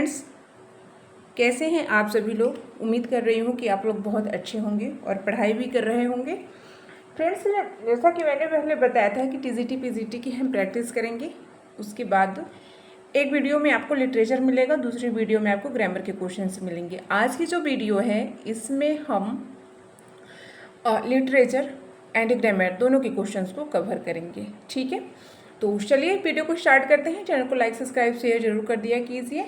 Friends, कैसे हैं आप सभी लोग। उम्मीद कर रही हूँ कि आप लोग बहुत अच्छे होंगे और पढ़ाई भी कर रहे होंगे। फ्रेंड्स, जैसा कि मैंने पहले बताया था कि टीजीटी पीजीटी की हम प्रैक्टिस करेंगे। उसके बाद एक वीडियो में आपको लिटरेचर मिलेगा, दूसरी वीडियो में आपको ग्रामर के क्वेश्चंस मिलेंगे। आज की जो वीडियो है इसमें हम लिटरेचर एंड ग्रामर दोनों के क्वेश्चंस को कवर करेंगे। ठीक है, तो चलिए वीडियो को स्टार्ट करते हैं। चैनल को लाइक सब्सक्राइब शेयर जरूर कर दिया कीजिए।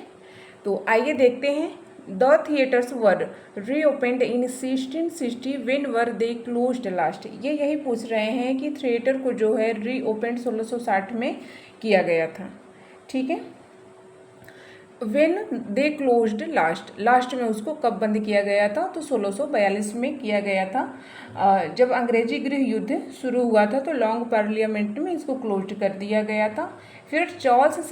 तो आइए देखते हैं। The theatres were reopened in 1660 when were they closed last. ये यही पूछ रहे हैं कि थिएटर को जो है रीओपेंड 1660 में किया गया था। ठीक है, व्हेन दे क्लोज्ड लास्ट में उसको कब बंद किया गया था, तो 1642 में किया गया था। जब अंग्रेजी गृह युद्ध शुरू हुआ था तो लॉन्ग पार्लियामेंट में इसको क्लोज्ड कर दिया गया था। फिर चार्ल्स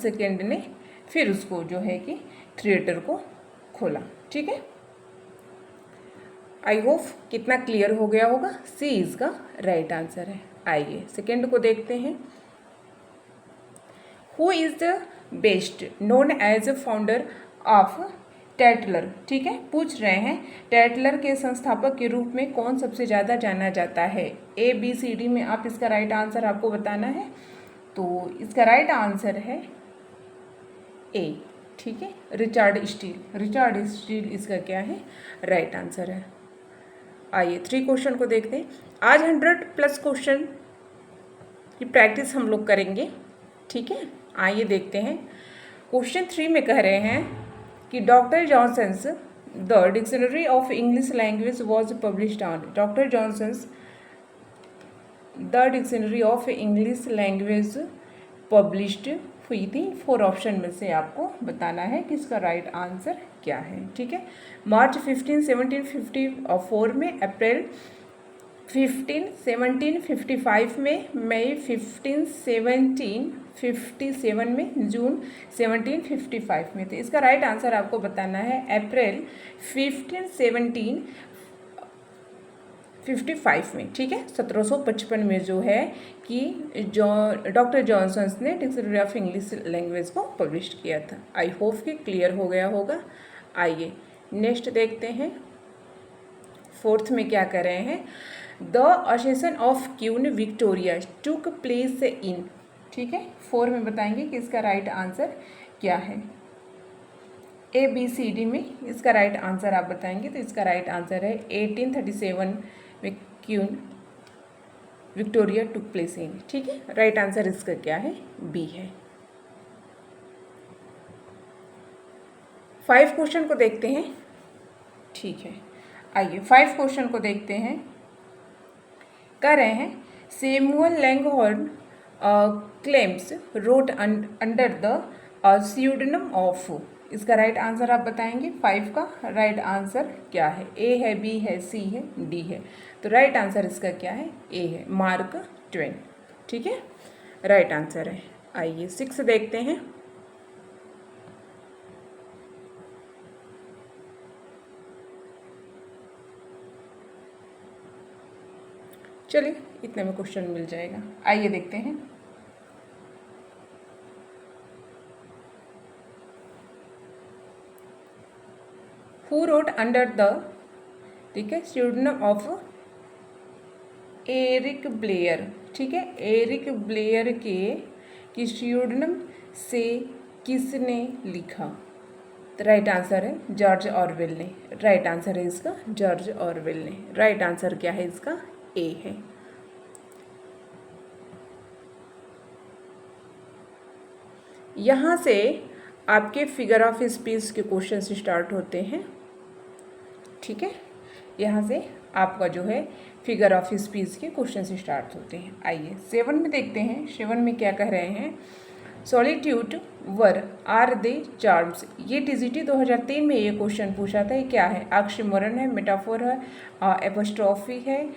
सेकेंड ने फिर उसको जो है कि थिएटर को खोला। ठीक है, आई होप कितना क्लियर हो गया होगा। सी इसका राइट आंसर है। आइए सेकेंड को देखते हैं। Who is the best known as a founder of Tatler. ठीक है, पूछ रहे हैं टैटलर के संस्थापक के रूप में कौन सबसे ज़्यादा जाना जाता है। ए बी सी डी में आप इसका राइट आंसर आपको बताना है। तो इसका राइट आंसर है ए। ठीक है, रिचर्ड स्टील इसका क्या है, राइट आंसर है। आइए 3 क्वेश्चन को देखते हैं। आज 100+ क्वेश्चन की प्रैक्टिस हम लोग करेंगे। ठीक है, आइए देखते हैं। क्वेश्चन 3 में कह रहे हैं कि doctor Johnson's the dictionary of English language was published on. Doctor Johnson's the dictionary of English language published हुई थी। 4 ऑप्शन में से आपको बताना है कि इसका राइट आंसर क्या है। ठीक है, मार्च 15, 1754 में, अप्रैल 15, 1755 में, मई 15, 1757 में, जून 1755 में। तो इसका राइट आंसर आपको बताना है अप्रैल 15, 1755 में। ठीक है, 1755 में जो है कि डॉक्टर जॉनसन्स ने डिक्शनरी ऑफ इंग्लिश लैंग्वेज को पब्लिश किया था। आई होप कि क्लियर हो गया होगा। आइए नेक्स्ट देखते हैं। 4th में क्या कर रहे हैं। The assassin of queen Victoria took place in. ठीक है, 4 में बताएंगे कि इसका राइट आंसर क्या है। ए बी सी डी में इसका राइट आंसर आप बताएंगे। तो इसका राइट आंसर है 1837 में queen Victoria took place in. ठीक है, राइट आंसर इसका क्या है, बी है। 5 क्वेश्चन को देखते हैं। ठीक है, आइए 5 क्वेश्चन को देखते हैं। कह रहे हैं Samuel Langhorne Clemens wrote under the pseudonym of. इसका राइट आंसर आप बताएंगे। 5 का राइट आंसर क्या है। ए है, बी है, सी है, डी है। तो राइट आंसर इसका क्या है, ए है, मार्क ट्वेन। ठीक है, राइट आंसर है। आइए 6 देखते हैं। चलिए इतने में क्वेश्चन मिल जाएगा। आइए देखते हैं। हु रोट अंडर द, ठीक है, स्यूडोनिम ऑफ एरिक ब्लेयर। ठीक है, एरिक ब्लेयर के स्यूडोनिम से किसने लिखा। तो राइट आंसर है जॉर्ज ऑरवेल ने। राइट आंसर है इसका जॉर्ज ऑरवेल ने। राइट आंसर क्या है इसका, ए है। यहाँ से आपके फिगर ऑफ स्पीच के क्वेश्चन स्टार्ट होते हैं। ठीक है, यहाँ से आपका जो है फिगर ऑफ स्पीच के क्वेश्चन स्टार्ट होते हैं। आइए 7 में देखते हैं। 7 में क्या कह रहे हैं। Solitude where are the charms. ये टीजीटी 2003 में ये क्वेश्चन पूछा था। ये क्या है, ऑक्सीमोरन है, मेटाफोर है, एपोस्ट्रोफी है,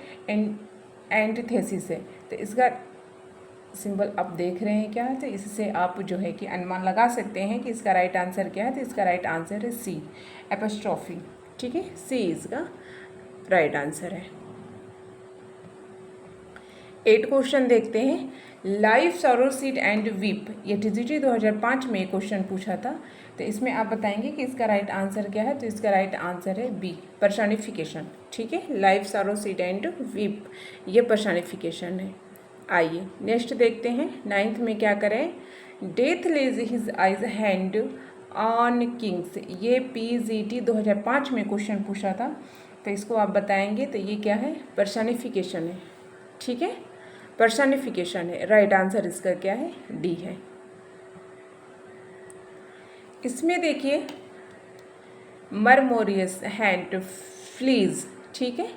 एंटीथेसिस है। तो इसका सिंबल आप देख रहे हैं क्या है। तो इससे आप जो है कि अनुमान लगा सकते हैं कि इसका राइट आंसर क्या है। तो इसका राइट आंसर है सी, एपोस्ट्रोफी। ठीक है, सी इसका राइट आंसर है। 8 क्वेश्चन देखते हैं। Life sorrow seed and weep, ये TGT 2005 में क्वेश्चन पूछा था। तो इसमें आप बताएंगे कि इसका राइट आंसर क्या है। तो इसका राइट आंसर है बी, पर्सनिफिकेशन। ठीक है, life sorrow seed and weep ये पर्सनिफिकेशन है। आइए नेक्स्ट देखते हैं। 9th में क्या करें। Death lays his icy hand on kings, ये PGT 2005 में क्वेश्चन पूछा था। तो इसको आप बताएंगे। तो ये क्या है, पर्सनिफिकेशन है। ठीक है, पर्सनिफिकेशन है। राइट आंसर इसका क्या है, डी है। इसमें देखिए मरमोरियस हैंड फ्लीज, ठीक है,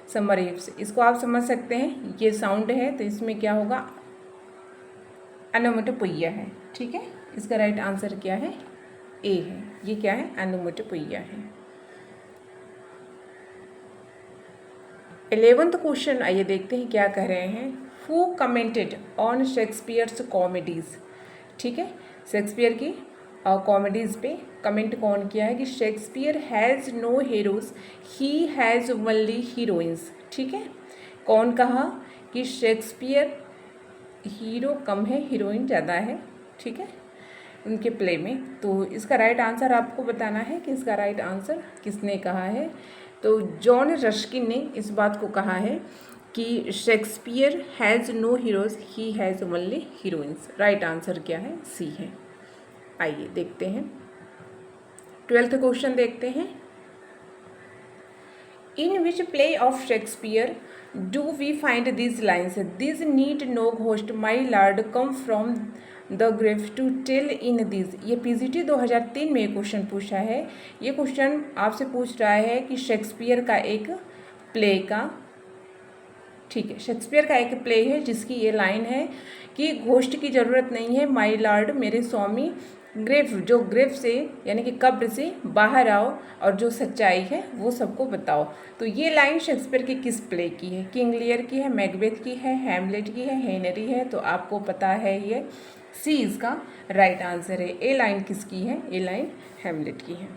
समरीव्स, इसको आप समझ सकते हैं, ये साउंड है। तो इसमें क्या होगा, अनोमेटोपोइया है। ठीक है, इसका राइट आंसर क्या है, ए है। ये क्या है, अनोमेटोपोइया है। 11th क्वेश्चन आइए देखते हैं क्या कह रहे हैं। Who commented on Shakespeare's comedies. ठीक है, शेक्सपियर की कॉमेडीज़ पे कमेंट कौन किया है कि Shakespeare has no heroes, he has only heroines. ठीक है, कौन कहा कि शेक्सपियर हीरो कम है, हीरोइन ज़्यादा है। ठीक है, उनके प्ले में। तो इसका राइट आंसर आपको बताना है कि इसका राइट आंसर किसने कहा है। तो जॉन रस्किन ने इस बात को कहा है कि Shakespeare has no heroes, he has only heroines. Right answer क्या है, सी है। आइए देखते हैं 12th क्वेश्चन देखते हैं। In which play of Shakespeare do we find this lines, this need no ghost my lord come from the grave to tell in this. ये PGT 2003 में क्वेश्चन पूछा है। ये क्वेश्चन आपसे पूछ रहा है कि शेक्सपियर का एक प्ले का, ठीक है, शेक्सपियर का एक प्ले है जिसकी ये लाइन है कि घोस्ट की ज़रूरत नहीं है, माई लॉर्ड मेरे स्वामी, ग्रेव जो ग्रेव से यानी कि कब्र से बाहर आओ और जो सच्चाई है वो सबको बताओ। तो ये लाइन शेक्सपियर की किस प्ले की है, किंग लियर की है, मैकबेथ की है, हैमलेट की है, हेनरी है। तो आपको पता है ये सी इसका राइट आंसर है। ए लाइन किसकी है, ए लाइन हैमलेट की है।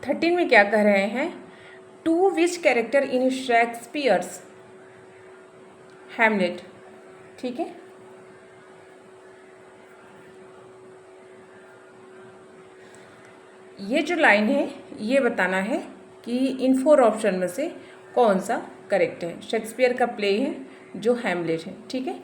13 में क्या कह रहे हैं, to which character in Shakespeare's Hamlet. ठीक है, ये जो लाइन है ये बताना है कि इन 4 ऑप्शन में से कौन सा करेक्ट है। शेक्सपियर का प्ले है जो हैमलेट है, ठीक है,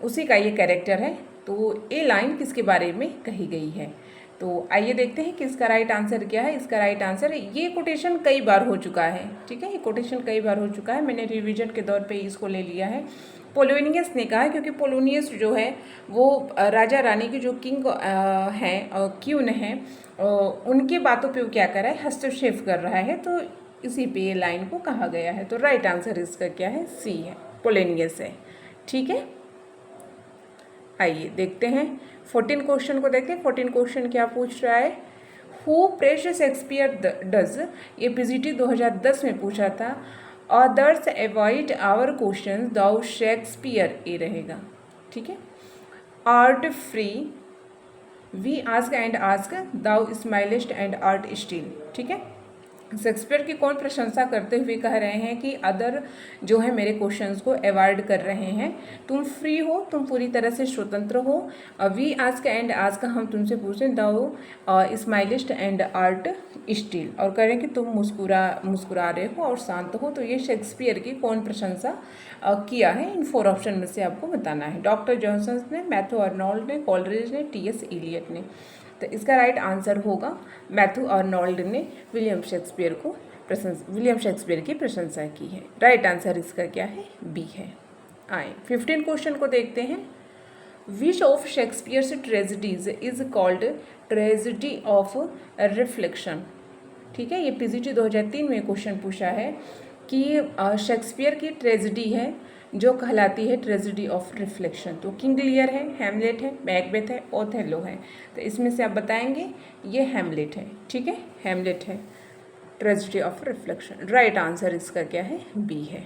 उसी का ये कैरेक्टर है। तो ये लाइन किसके बारे में कही गई है। तो आइए देखते हैं कि इसका राइट आंसर क्या है। इसका राइट आंसर, ये कोटेशन कई बार हो चुका है। ठीक है, ये कोटेशन कई बार हो चुका है, मैंने रिवीजन के दौर पे इसको ले लिया है। पोलोनियस ने कहा, क्योंकि पोलोनियस जो है वो राजा रानी की जो किंग हैं और क्यून हैं, उनकी बातों पे वो क्या कर रहा है, हस्तक्षेप कर रहा है। तो इसी पे ये लाइन को कहा गया है। तो राइट आंसर इसका क्या है, सी है, पोलोनियस है। ठीक है, आइए देखते हैं 14 क्वेश्चन को। देखते हैं 14 क्वेश्चन क्या पूछ रहा है। हु प्रेश शेक्सपियर डज, ये PGT 2010 में पूछा था। Others abide our question thou Shakespeare, ये रहेगा। ठीक है, art free we ask and ask thou smilest and art still. ठीक है, शेक्सपियर की कौन प्रशंसा करते हुए कह रहे हैं कि अदर जो है मेरे क्वेश्चंस को अवॉइड कर रहे हैं। तुम फ्री हो, तुम पूरी तरह से स्वतंत्र हो। वी आस्क एंड आस्क, हम तुमसे पूछें दाओ स्माइलिस्ट एंड आर्ट स्टील, और कह रहे हैं कि तुम मुस्कुरा रहे हो और शांत हो। तो ये शेक्सपियर की कौन प्रशंसा किया है, इन 4 ऑप्शन में से आपको बताना है। डॉक्टर जॉनसन ने, मैथ्यू आर्नोल्ड ने, कॉलरिज ने, TS इलियट ने। तो इसका राइट आंसर होगा मैथ्यू आर्नोल्ड ने विलियम शेक्सपियर की प्रशंसा की है। राइट आंसर इसका क्या है, बी है। आए 15 क्वेश्चन को देखते हैं। Which of Shakespeare's tragedies is called tragedy of reflection. ठीक है, ये PGT 2003 में क्वेश्चन पूछा है कि शेक्सपियर की ट्रेजेडी है जो कहलाती है ट्रेजेडी ऑफ रिफ्लेक्शन। तो किंग लियर है, हैमलेट है, मैकबेथ है, ओथेलो है। तो इसमें से आप बताएंगे ये हैमलेट है। ठीक है, हैमलेट है tragedy of reflection. Right answer इसका क्या है, बी है।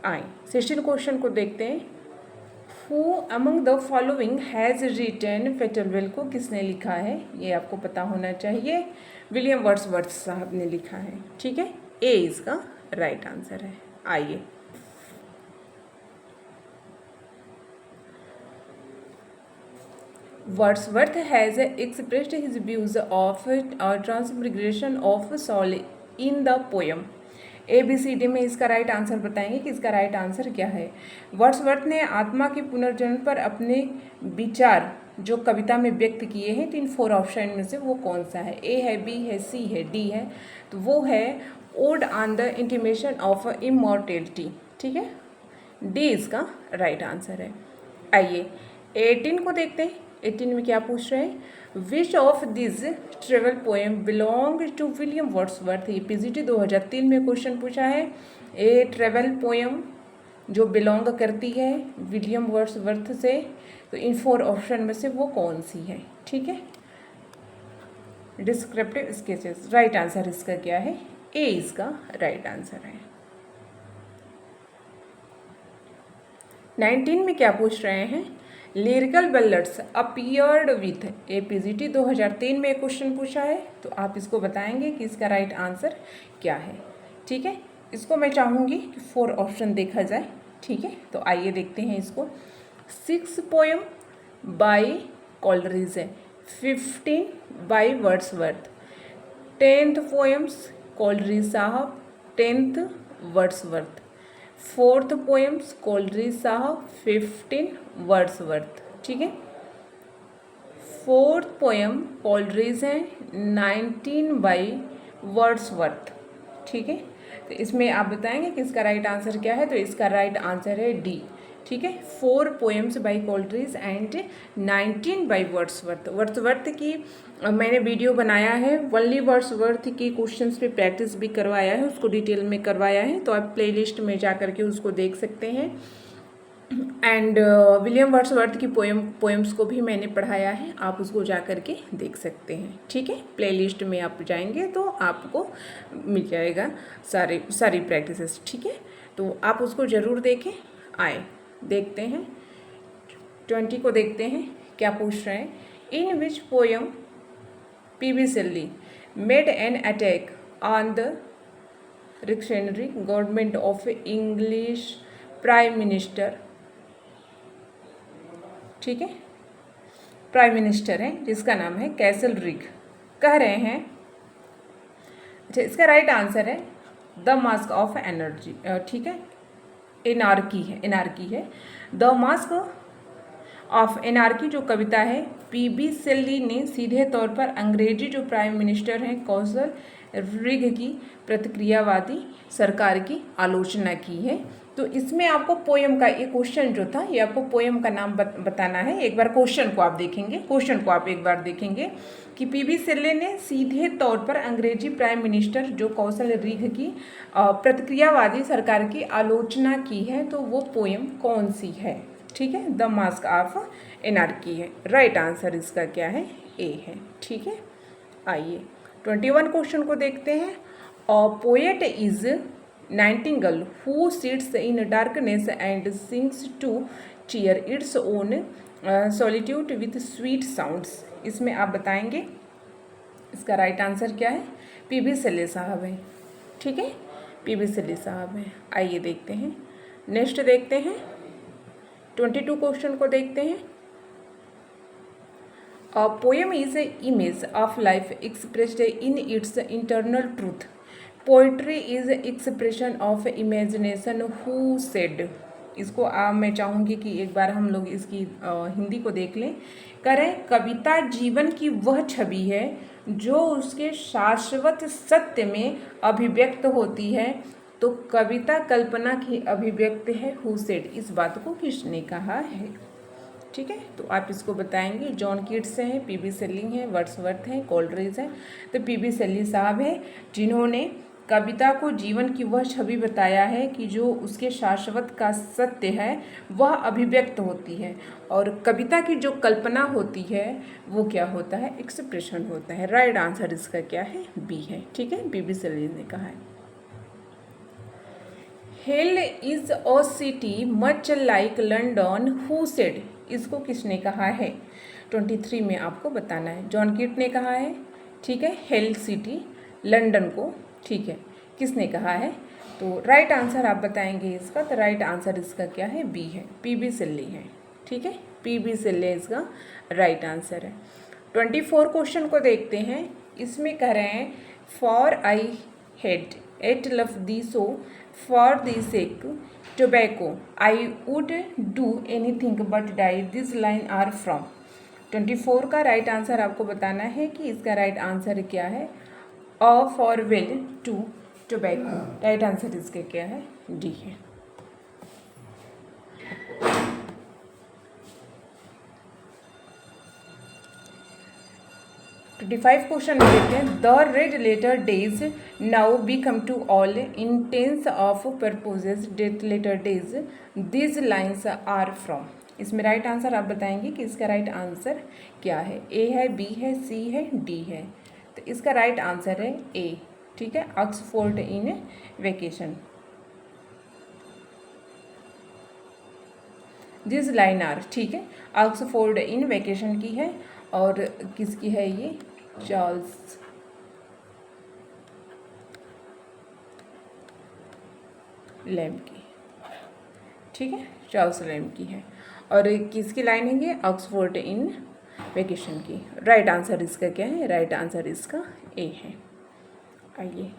आए 16 क्वेश्चन को देखते हैं। Who among the following has written farewell को किसने लिखा है, ये आपको पता होना चाहिए। विलियम वर्ड्सवर्थ साहब ने लिखा है। ठीक है, ए इसका राइट आंसर है। आइए, Wordsworth has expressed his views of transmigration of soul in the poem. ABCD में इसका राइट आंसर बताएंगे कि इसका राइट आंसर क्या है। वर्ड्सवर्थ ने आत्मा के पुनर्जन्म पर अपने विचार जो कविता में व्यक्त किए हैं, तो इन 4 ऑप्शन में से वो कौन सा है? A है, B है, C है, D है। तो वो है odd on the intimation of immortality. ठीक है, D इसका राइट आंसर है। आइए 18 को देखते हैं। 18 में क्या पूछ रहे हैं? Which of this travel poem belong to William Wordsworth. ये PGT 2003 में क्वेश्चन पूछा है। ए ट्रेवल पोएम जो बिलोंग करती है विलियम वर्ड्सवर्थ से, तो इन 4 ऑप्शन में से वो कौन सी है? ठीक है, डिस्क्रिप्टिव स्केचेस। राइट आंसर इसका क्या है? ए इसका राइट आंसर है। 19 में क्या पूछ रहे हैं? Lyrical Ballads appeared with. APGT 2003 में क्वेश्चन पूछा है, तो आप इसको बताएंगे कि इसका राइट आंसर क्या है। ठीक है, इसको मैं चाहूँगी कि 4 ऑप्शन देखा जाए। ठीक है, तो आइए देखते हैं इसको। 6 पोएम बाय कोलरिज है, 15 by Wordsworth, 10th poems Coleridge साहब, 10th Wordsworth, 4th poems Coleridge साहब, 15 वर्ड्सवर्थ। ठीक है, 4th पोएम कोलरिज है, 19 बाई वर्ड्सवर्थ। ठीक है, तो इसमें आप बताएंगे कि इसका राइट आंसर क्या है? तो इसका राइट आंसर है D। ठीक है, 4 poems by Coleridge and 19 by Wordsworth. Wordsworth की मैंने वीडियो बनाया है, ओनली वर्ड्सवर्थ की क्वेश्चंस पे प्रैक्टिस भी करवाया है, उसको डिटेल में करवाया है, तो आप प्लेलिस्ट में जा करके उसको देख सकते हैं। एंड विलियम वर्ड्सवर्थ की पोएम्स को भी मैंने पढ़ाया है, आप उसको जा करके देख सकते हैं। ठीक है, प्लेलिस्ट में आप जाएंगे तो आपको मिल जाएगा सारी प्रैक्टिसेस। ठीक है, तो आप उसको ज़रूर देखें। आए देखते हैं 20 को देखते हैं, क्या पूछ रहे हैं? In which poem PB Shelley made an attack on the reactionary government of English prime minister. ठीक है, प्राइम मिनिस्टर है जिसका नाम है कैसलरिग, कह रहे हैं। अच्छा, इसका राइट आंसर है द मास्क ऑफ एनर्जी। ठीक है, एनार्की है। द मास्क ऑफ एनार्की जो कविता है, PB शेल्ली ने सीधे तौर पर अंग्रेजी जो प्राइम मिनिस्टर हैं कौशल रिग की प्रतिक्रियावादी सरकार की आलोचना की है। तो इसमें आपको पोएम का ये क्वेश्चन जो था, ये आपको पोएम का नाम बताना है। एक बार क्वेश्चन को आप देखेंगे, क्वेश्चन को आप एक बार देखेंगे कि PB शेल्ली ने सीधे तौर पर अंग्रेजी प्राइम मिनिस्टर जो कौशल रिग की प्रतिक्रियावादी सरकार की आलोचना की है, तो वो पोएम कौन सी है? ठीक है, द मास्क ऑफ एनार्की है। राइट आंसर इसका क्या है? ए है। ठीक है, आइए 21 क्वेश्चन को देखते हैं। A poet is nightingale who sits in darkness and sings to cheer its own solitude with sweet sounds. इसमें आप बताएंगे इसका राइट आंसर क्या है? PB शेल्ली साहब है। ठीक है, PB शेल्ली साहब है। आइए देखते हैं, नेक्स्ट देखते हैं 22 क्वेश्चन को देखते हैं। A poem is an image of life expressed in its internal truth. Poetry is expression of imagination. Who said? इसको मैं चाहूँगी कि एक बार हम लोग इसकी हिंदी को देख लें। करें, कविता जीवन की वह छवि है जो उसके शाश्वत सत्य में अभिव्यक्त होती है। तो कविता कल्पना की अभिव्यक्ति है। Who said? इस बात को किसने कहा है? ठीक है, तो आप इसको बताएंगे। जॉन कीट्स हैं, PB शेल्ली हैं, वर्ड्सवर्थ हैं, कोलरिज हैं। तो PB शेल्ली साहब हैं जिन्होंने कविता को जीवन की वह छवि बताया है कि जो उसके शाश्वत का सत्य है वह अभिव्यक्त होती है, और कविता की जो कल्पना होती है वो क्या होता है? एक्सप्रेशन होता है। राइट आंसर इसका क्या है? B है। ठीक है, PB शेल्ली ने कहा है। Hell is a city much like London. Who said? इसको किसने कहा है? 23 में आपको बताना है। जॉन कीट ने कहा है। ठीक है, हेल सिटी लंदन को। ठीक है, किसने कहा है? तो राइट आंसर आप बताएंगे इसका, तो राइट आंसर इसका क्या है, बी है, पीबी सिल्ली है। ठीक है, पीबी सिल्ली इसका राइट आंसर है। 24 क्वेश्चन को देखते हैं। इसमें कह रहे हैं for I had at love thee so for thee sake tobacco I would do anything but die this line are from. 24 का राइट आंसर आपको बताना है कि इसका राइट आंसर क्या है। A farewell to tobacco, right answer इसके क्या है, डी है। ट्वेंटी 25 क्वेश्चन देखते हैं। The red letter days now become to all intents of purposes dead letter days this lines are from. इसमें right answer आप बताएंगे कि इसका राइट आंसर क्या है। ए है, बी है, सी है, डी है। तो इसका राइट आंसर है ए। ठीक है, Oxford in vacation, this line are. ठीक है, ऑक्सफोर्ड इन वेकेशन की है और किसकी है ये, चार्ल्स लैम्ब की। ठीक है, चार्ल्स लैम्ब की है। और किसकी लाइन है ये, ऑक्सफोर्ड इन वेकेशन की। राइट आंसर इसका क्या है, राइट आंसर इसका ए है। आइए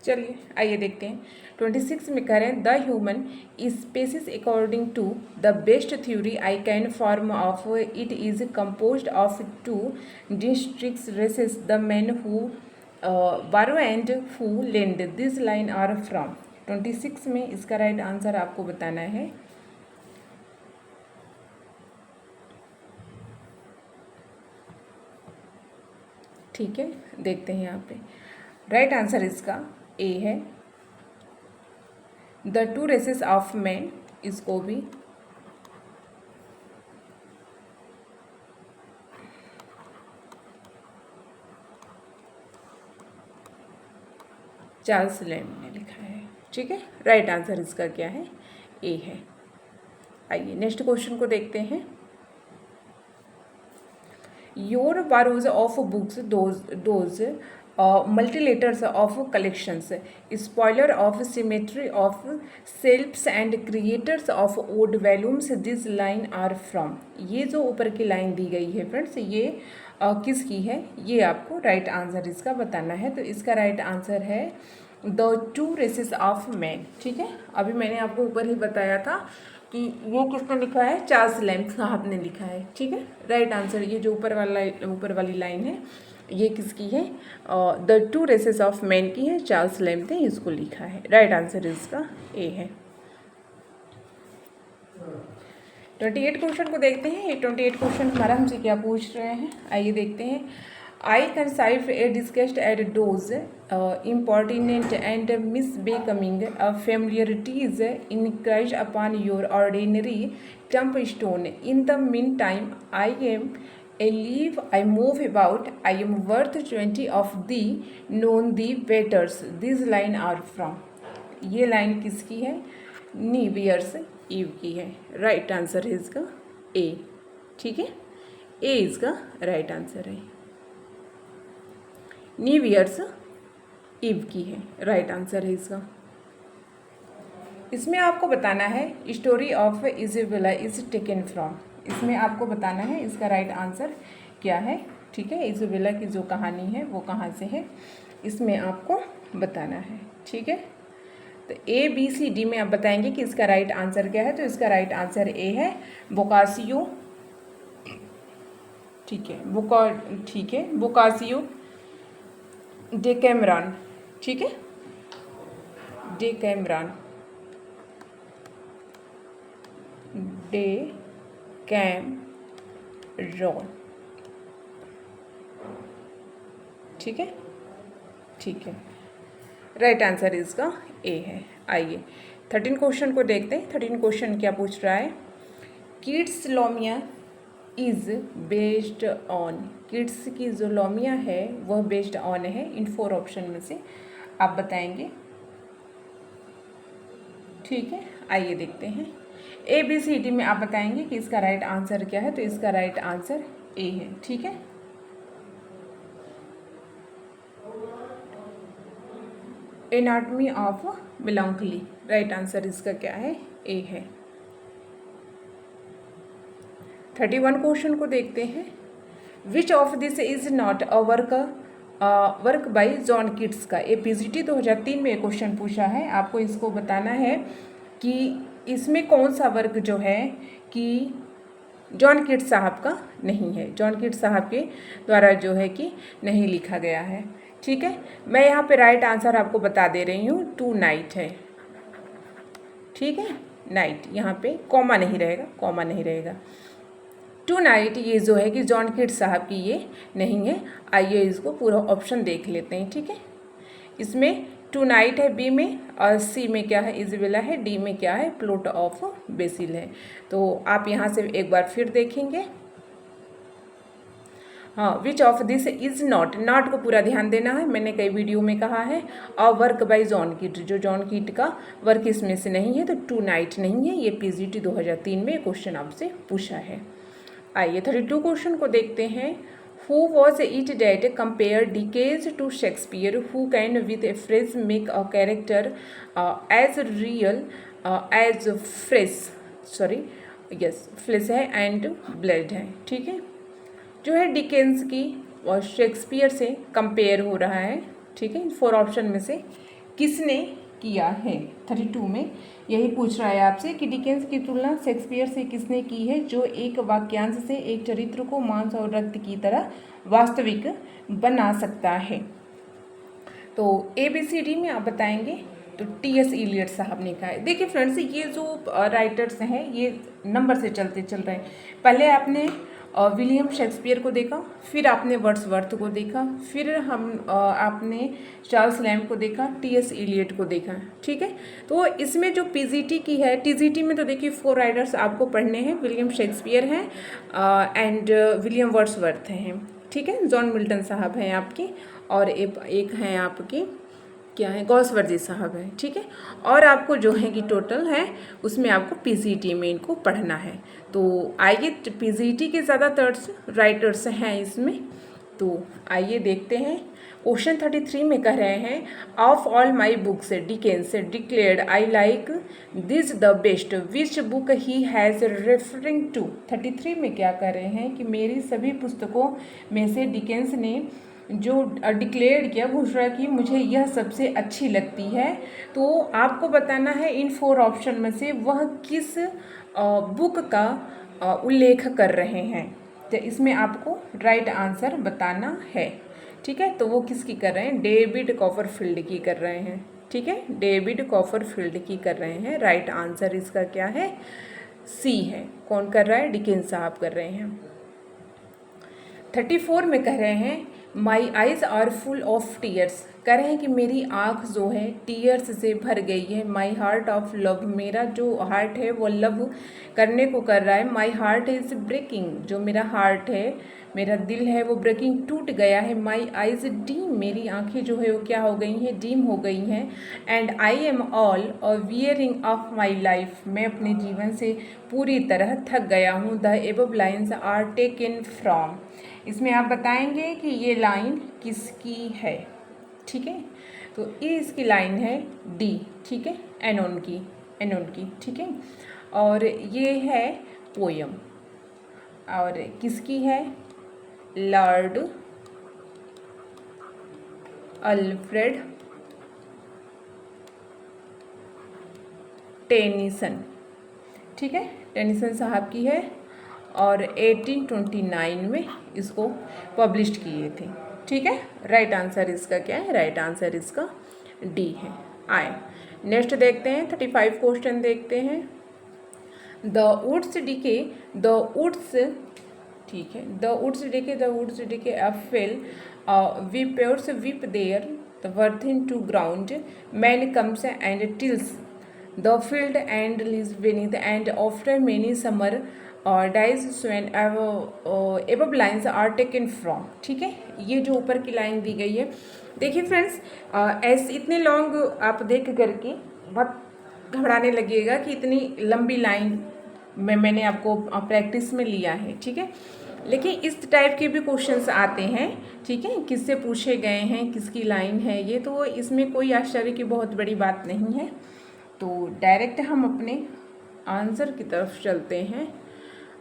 चलिए आइए देखते हैं। 26 में करें the human species according to the best theory I can form of it is composed of two distinct races the man who borrow and who lend this line are from. 26 में इसका राइट आंसर आपको बताना है। ठीक है, देखते हैं यहाँ पे राइट आंसर इसका ए है। The two races of men, इसको भी चार्ल्स लैम्ब ने लिखा है। ठीक है, राइट आंसर इसका क्या है, ए है। आइए नेक्स्ट क्वेश्चन को देखते हैं। Your borrows of books those multilaters of collections, spoiler of symmetry of shelves and creators of odd volumes this line are from। ये जो ऊपर की लाइन दी गई है फ्रेंड्स, ये किसकी है, ये आपको राइट आंसर इसका बताना है। तो इसका राइट आंसर है the two races of men. ठीक है, अभी मैंने आपको ऊपर ही बताया था कि ये किसने लिखा है, चार्ल्स लैम्ब साहब ने लिखा है। ठीक है, राइट आंसर ये जो ऊपर वाली लाइन है ये किसकी है, the two races of men की है, चार्ल्स लैम्ब ने इसको लिखा है। राइट आंसर इसका ए है। 28 क्वेश्चन को देखते हैं। ये 28 क्वेश्चन हमारा हमसे क्या पूछ रहे हैं, आइए देखते हैं। I conceive a disgust at those impertinent and misbecoming familiarities inscribed upon your ordinary tombstone in the meantime I am I live, I move about, I am worth 20 of thee, known thee betters, this line are from। ये line किसकी है, नीवियर्स ewe की है। Right answer है इसका ए। ठीक है, ए इसका राइट आंसर है, नीवियर्स ईव की है, राइट आंसर है इसका। इसमें आपको बताना है story of Isabella is taken from. इसमें आपको बताना है इसका राइट आंसर क्या है। ठीक है, इज़ाबेला की जो कहानी है वो कहाँ से है, इसमें आपको बताना है। ठीक है, तो ए बी सी डी में आप बताएंगे कि इसका राइट आंसर क्या है। तो इसका राइट आंसर ए है, बोकासियो। ठीक है, बोकासियो डेकैमरॉन। ठीक है, डेकैमरॉन, डेकैमरॉन। ठीक है, ठीक है, राइट आंसर इसका ए है। आइए 13 क्वेश्चन को देखते हैं। 13 क्वेश्चन क्या पूछ रहा है, Keats Lamia is based on. Keats की जो लोमिया है वह बेस्ड ऑन है इन 4 ऑप्शन में से आप बताएंगे। ठीक है, आइए देखते हैं। ए बी सी डी में आप बताएंगे कि इसका राइट आंसर क्या है। तो इसका राइट आंसर ए है। ठीक है, एनाटमी ऑफ मेलांकोली। राइट आंसर इसका क्या है? ए है। 31 क्वेश्चन को देखते हैं। Which of this is not a work by John Keats का। ये पीजीटी 2003 में क्वेश्चन पूछा है। आपको इसको बताना है कि इसमें कौन सा वर्क जो है कि जॉन कीट्स साहब का नहीं है, जॉन कीट्स साहब के द्वारा जो है कि नहीं लिखा गया है। ठीक है, मैं यहाँ पे राइट आंसर आपको बता दे रही हूँ, टू नाइट है। ठीक है, नाइट, यहाँ पे कॉमा नहीं रहेगा, कॉमा नहीं रहेगा। टू नाइट ये जो है कि जॉन कीट्स साहब की ये नहीं है। आइए इसको पूरा ऑप्शन देख लेते हैं। ठीक है, इसमें टू नाइट है बी में, और सी में क्या है? इज़ाबेला है, डी में क्या है? प्लॉट ऑफ बेसिल है। तो आप यहाँ से एक बार फिर देखेंगे। हाँ, विच of this is not, not को पूरा ध्यान देना है। मैंने कई वीडियो में कहा है। और वर्क बाय जॉन कीट, जो जॉन कीट का वर्क इसमें से नहीं है, तो टू नाइट नहीं है। ये पीजीटी 2003 में क्वेश्चन आपसे पूछा है। आइए 32 क्वेश्चन को देखते हैं। Who was it that compared Dickens to Shakespeare? Who can with a phrase make a character as real as flesh है and blood है। ठीक है, जो है डिकेंस की और शेक्सपियर से कंपेयर हो रहा है। ठीक है, 4 ऑप्शन में से किसने किया है? 32 में यही पूछ रहा है आपसे कि डिकेंस की तुलना शेक्सपियर से किसने की है, जो एक वाक्यांश से एक चरित्र को मांस और रक्त की तरह वास्तविक बना सकता है। तो ABCD में आप बताएंगे तो T.S. इलियट साहब ने कहा है। देखिए फ्रेंड्स, ये जो राइटर्स हैं ये नंबर से चलते चल रहे हैं। पहले आपने विलियम शेक्सपियर को देखा, फिर आपने वर्ड्सवर्थ को देखा, फिर आपने चार्ल्स लैम्ब को देखा, T.S. इलियट को देखा। ठीक है, तो इसमें जो पीजीटी की है, टीजीटी में तो देखिए 4 राइटर्स आपको पढ़ने हैं। विलियम शेक्सपियर हैं एंड विलियम वर्ड्सवर्थ हैं। ठीक है, जॉन मिल्टन साहब हैं आपकी, और एक हैं आपकी क्या है, गॉसवर्दी साहब है। ठीक है, और आपको जो है कि टोटल है उसमें आपको पीजीटी में इनको पढ़ना है। तो आइए, पीजीटी के ज़्यादातर राइटर्स हैं इसमें। तो आइए देखते हैं। क्वेश्चन 33 में कह रहे हैं, of all my books Dickens declared I like this the best, which book he has referring to. 33 में क्या कह रहे हैं कि मेरी सभी पुस्तकों में से डिकेंस ने जो डिक्लेयर किया, घोषणा की, मुझे यह सबसे अच्छी लगती है। तो आपको बताना है इन 4 ऑप्शन में से वह किस बुक का उल्लेख कर रहे हैं। तो इसमें आपको राइट आंसर बताना है। ठीक है, तो वो किसकी कर रहे हैं? डेविड कॉपरफील्ड की कर रहे हैं। ठीक है, डेविड कॉपरफील्ड की कर रहे हैं। राइट आंसर इसका क्या है? सी है। कौन कर रहा है? डिकेंस साहब कर रहे हैं। 34 में कह रहे हैं, my eyes are full of tears, कह रहे हैं कि मेरी आँख जो है टीयर्स से भर गई है। माई हार्ट ऑफ लव, मेरा जो हार्ट है वो लव करने को कर रहा है। माई हार्ट इज़ ब्रेकिंग, जो मेरा हार्ट है, मेरा दिल है वो ब्रेकिंग, टूट गया है। माई आइज़ डीम, मेरी आँखें जो है वो क्या हो गई हैं? डीम हो गई हैं। And I am all wearing of my life, मैं अपने जीवन से पूरी तरह थक गया हूँ। The above lines are taken from, इसमें आप बताएंगे कि ये लाइन किसकी है। ठीक है, तो ये इसकी लाइन है डी। ठीक है, एनोन की। ठीक है, और ये है पोयम, और किसकी है? Lord Alfred Tennyson. ठीक है, टेनिसन साहब की है, और 1829 में इसको पब्लिश किए थे। ठीक है, राइट आंसर इसका क्या है? राइट आंसर इसका डी है। आए नेक्स्ट देखते हैं, 35 क्वेश्चन देखते हैं। The woods decay, the woods, ठीक है, द वुड्स डिके अ fall vapours weep their the burthen to ground, man comes and tills the field and lies beneath, and after many summer dies swan above lines are taken from. ठीक है, ये जो ऊपर की line दी गई है, देखिए फ्रेंड्स, ऐसे इतने लॉन्ग आप देख करके बहुत घबराने लगिएगा कि इतनी लंबी लाइन मैंने आपको प्रैक्टिस में लिया है। ठीक है, लेकिन इस टाइप के भी क्वेश्चंस आते हैं, ठीक है, किससे पूछे गए हैं, किसकी लाइन है ये, तो इसमें कोई आश्चर्य की बहुत बड़ी बात नहीं है। तो डायरेक्ट हम अपने आंसर की तरफ चलते हैं।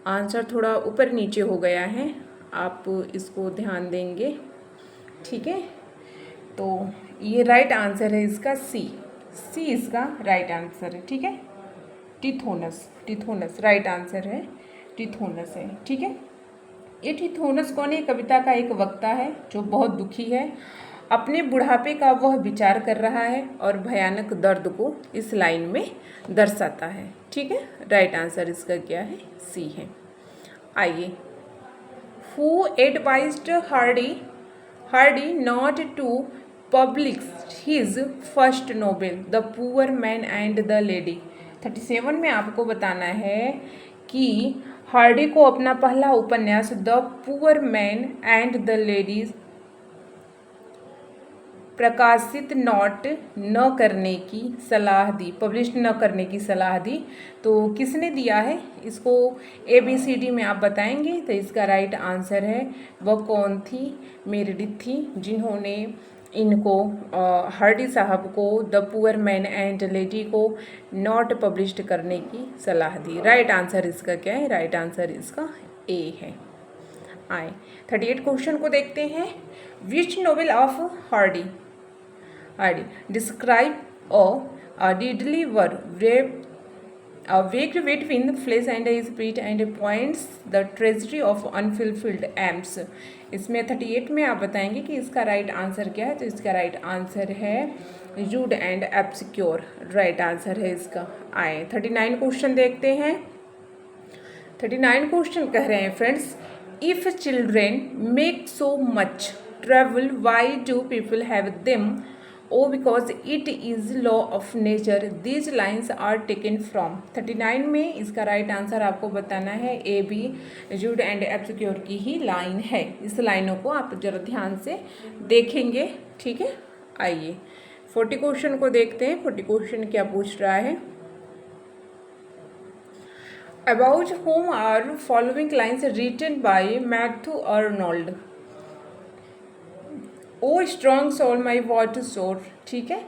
आंसर थोड़ा ऊपर नीचे हो गया है, आप इसको ध्यान देंगे, ठीक है। तो ये राइट आंसर है इसका सी इसका राइट आंसर है, ठीक है। टिथोनस राइट आंसर है, टिथोनस है, ठीक है। ये टिथोनस कौन है? कविता का एक वक्ता है जो बहुत दुखी है, अपने बुढ़ापे का वह विचार कर रहा है और भयानक दर्द को इस लाइन में दर्शाता है, ठीक है। राइट आंसर इसका क्या है? सी है। आइए, who advised Hardy not to publish his first novel the poor man and the lady. 37 में आपको बताना है कि हार्डी को अपना पहला उपन्यास the poor man and the ladies प्रकाशित न करने की सलाह दी, पब्लिश न करने की सलाह दी। तो किसने दिया है इसको? ABCD में आप बताएंगे। तो इसका राइट आंसर है, वह कौन थी? मेरेडिथ थी, जिन्होंने इनको हार्डी साहब को the poor man and lady को नॉट पब्लिश्ड करने की सलाह दी। राइट आंसर इसका क्या है? राइट आंसर इसका ए है। आए 38 क्वेश्चन को देखते हैं। Which novel of Hardy describe a deadly war waked between flesh and spirit and points the tragedy of unfulfilled aims। इसमें 38 में आप बताएंगे कि इसका राइट आंसर क्या है। तो इसका राइट आंसर है जूड एंड एब्सक्योर। राइट आंसर है इसका। आए 39 क्वेश्चन देखते हैं। 39 क्वेश्चन कह रहे हैं friends, if children make so much trouble why do people have them? Oh because it is law of nature. These lines are taken from. 39 में इसका राइट आंसर आपको बताना है ए बी जूड एंड एब्सक्योर की ही लाइन है। इस लाइनों को आप जरा ध्यान से देखेंगे, ठीक है। आइए 40 क्वेश्चन को देखते हैं। 40 क्वेश्चन क्या पूछ रहा है? About whom are following lines written by Matthew Arnold? Oh strong soul my what shore, ठीक है।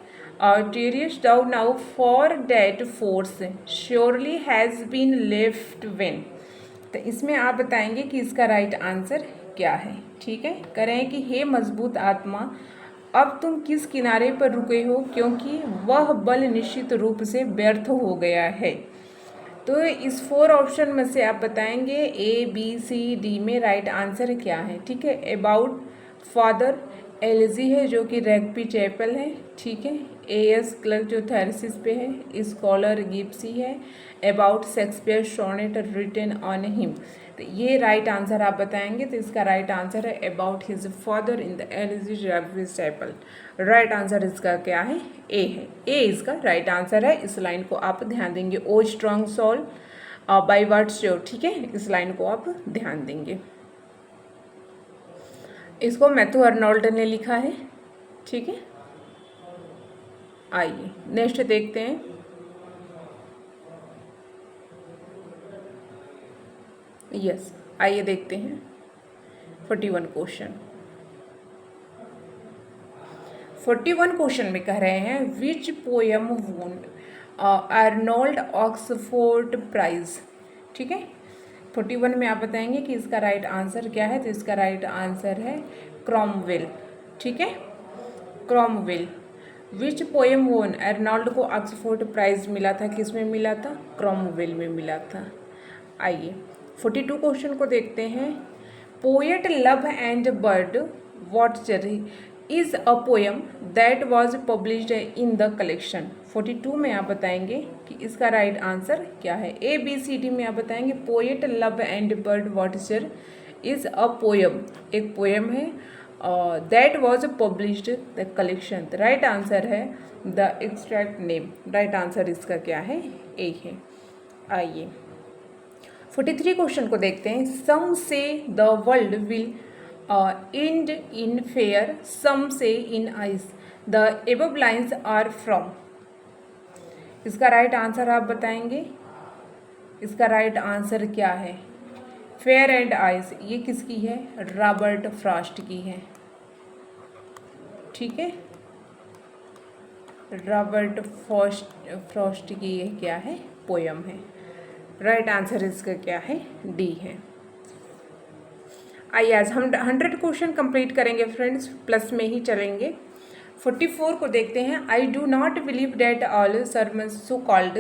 Tarriest thou now for that force surely has been left vain. तो इसमें आप बताएंगे कि इसका राइट आंसर क्या है, ठीक है। करें कि हे मजबूत आत्मा, अब तुम किस किनारे पर रुके हो, क्योंकि वह बल निश्चित रूप से व्यर्थ हो गया है। तो इस 4 ऑप्शन में से आप बताएंगे ABCD में राइट आंसर क्या है, ठीक है। अबाउट फादर एलजी है जो कि रैग्बी चैपल है, ठीक है। AS क्लर्क जो थेरेसिस पे है, स्कॉलर गिप्सी है। About Shakespeare sonnet written on him. तो ये राइट आंसर आप बताएंगे। तो इसका राइट आंसर है about his father in the elegy Rugby chapel. Right answer इसका क्या है? ए है। ए इसका राइट आंसर है। इस लाइन को आप ध्यान देंगे। O strong soul by what shore, ठीक है। इस लाइन को आप ध्यान देंगे। इसको मैथ्यू अर्नोल्ड ने लिखा है, ठीक है। आइए नेक्स्ट देखते हैं। यस, आइए देखते हैं 41 क्वेश्चन। 41 क्वेश्चन में कह रहे हैं विच पोएम वोन अर्नोल्ड ऑक्सफोर्ड प्राइज, ठीक है। 41 में आप बताएंगे कि इसका राइट आंसर क्या है। तो इसका राइट आंसर है क्रॉमवेल, ठीक है। क्रॉमवेल। विच पोएम वोन अर्नोल्ड को ऑक्सफोर्ड प्राइज मिला था? किस में मिला था? क्रॉमवेल में मिला था। आइए 42 क्वेश्चन को देखते हैं। Poet love and bird watcher is a poem that was published in the collection. 42 में आप बताएंगे कि इसका राइट आंसर क्या है। ABCD में आप बताएंगे poet love and bird watcher is a poem, एक पोएम है, that was published the collection. Right answer है the exact name. Right answer इसका क्या है? ए है। आइए 43 क्वेश्चन को देखते हैं। सम से the world will end in fair, some say in ice. The above lines are from। इसका राइट आंसर आप बताएंगे। इसका राइट आंसर क्या है? फेयर एंड आइस ये किसकी है? रॉबर्ट फ्रॉस्ट की है, ठीक है, रॉबर्ट फ्रॉस्ट की ये क्या है? पोयम है। राइट आंसर इसका क्या है? डी है। आइए आज हम 100 क्वेश्चन कंप्लीट करेंगे फ्रेंड्स, प्लस में ही चलेंगे। 44 को देखते हैं। I do not believe that all sermons so called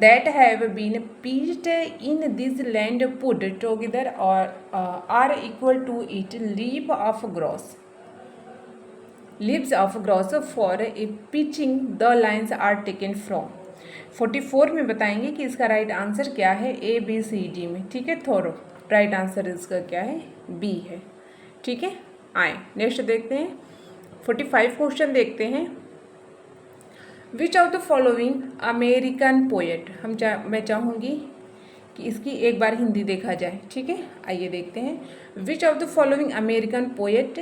that have been preached in this land put together or are equal to it leaves of grass for a pitching the lines are taken from। 44 में बताएंगे कि इसका right answer क्या है, A B C D में, ठीक है। थोरो right answer इसका क्या है? बी है, ठीक है। आए नेक्स्ट देखते हैं। 45 क्वेश्चन देखते हैं। Which of the following American poet, मैं चाहूँगी कि इसकी एक बार हिंदी देखा जाए, ठीक है। आइए देखते हैं। Which of the following American poet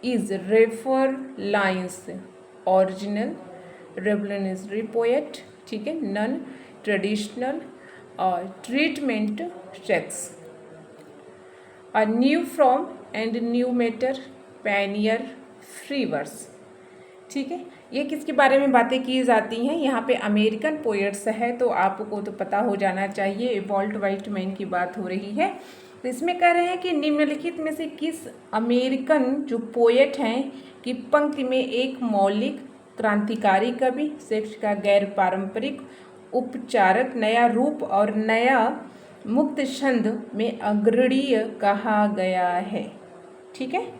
is refer lines original revolutionary poet, ठीक है, नन ट्रेडिशनल और treatment sex, a new form and new matter, pioneer, free verse, ठीक है। ये किसके बारे में बातें की जाती हैं? यहाँ पे अमेरिकन पोएट्स है, तो आपको तो पता हो जाना चाहिए, वॉल्ट व्हाइटमैन की बात हो रही है। तो इसमें कह रहे हैं कि निम्नलिखित में से किस अमेरिकन जो पोएट हैं कि पंक्ति में एक मौलिक क्रांतिकारी कवि, सेक्स का गैर पारंपरिक उपचारक, नया रूप और नया मुक्त छंद में अग्रणीय कहा गया है, ठीक है,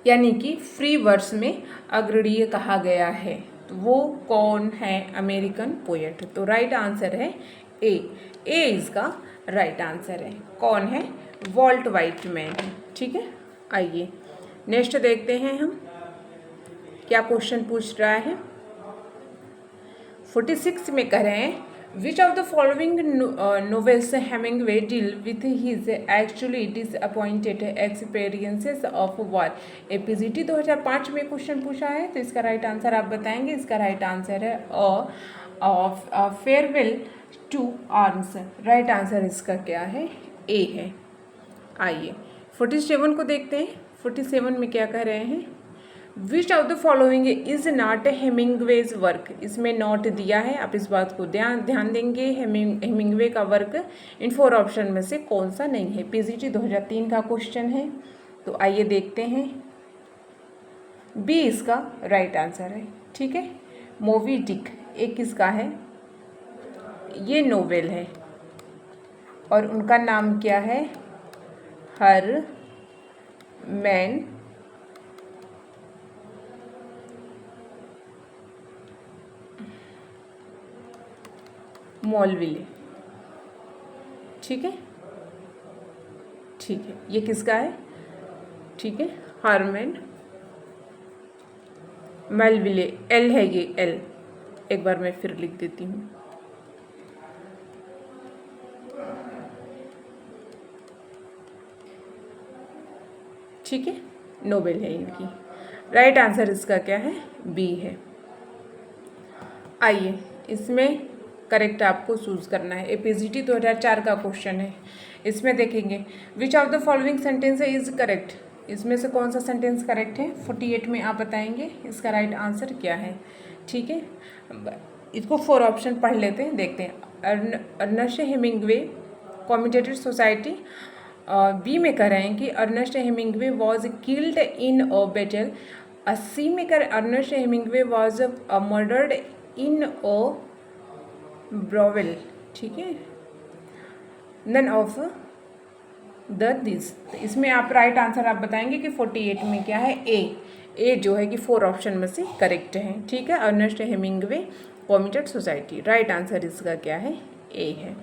यानी कि फ्री वर्स में अग्रणीय कहा गया है। तो वो कौन है अमेरिकन पोएट? तो राइट आंसर है ए इसका राइट आंसर है। कौन है? वॉल्ट व्हाइटमैन, ठीक है। आइए नेक्स्ट देखते हैं हम क्या क्वेश्चन पूछ रहा है। 46 में कह रहे हैं which of the following novels Hemingway deal with his actually disappointed experiences of war. APGT 2005 में क्वेश्चन पूछा है, तो इसका राइट आंसर आप बताएंगे। इसका राइट आंसर है farewell to arms. Right answer इसका क्या है? ए है। आइए 47 को देखते हैं। 47 में क्या कह रहे हैं? Which of the following is not Hemingway's work. इसमें नॉट दिया है, आप इस बात को ध्यान देंगे। हेमिंगवे का वर्क इन 4 ऑप्शन में से कौन सा नहीं है? पीजीटी 2003 का क्वेश्चन है, तो आइए देखते हैं। बी इसका राइट आंसर है, ठीक है। मोबी डिक एक किसका है? ये नोवेल है और उनका नाम क्या है? हरमैन मॉलविले, ठीक है, ठीक है। ये किसका है? ठीक है, हरमैन मेलविले। एल है ये, एल एक बार मैं फिर लिख देती हूँ। ठीक है, नोबेल है इनकी। राइट आंसर इसका क्या है? बी है। आइए इसमें करेक्ट आपको चूज करना है। एपीजीटी 2004 का क्वेश्चन है, इसमें देखेंगे विच of the following sentence is correct. इसमें से कौन सा सेंटेंस करेक्ट है? 48 में आप बताएंगे इसका राइट आंसर क्या है, ठीक है। इसको 4 ऑप्शन पढ़ लेते हैं, देखते हैं। Ernest Hemingway committed suicide. B में कह रहे हैं कि Ernest Hemingway was killed in a battle. C में कर Ernest Hemingway was murdered in a brothel, ठीक है। None of the this. तो इसमें आप राइट आंसर आप बताएंगे कि 48 में क्या है? ए जो है कि 4 ऑप्शन में से करेक्ट है, ठीक है। Ernest Hemingway committed suicide. Right answer इसका क्या है? ए है।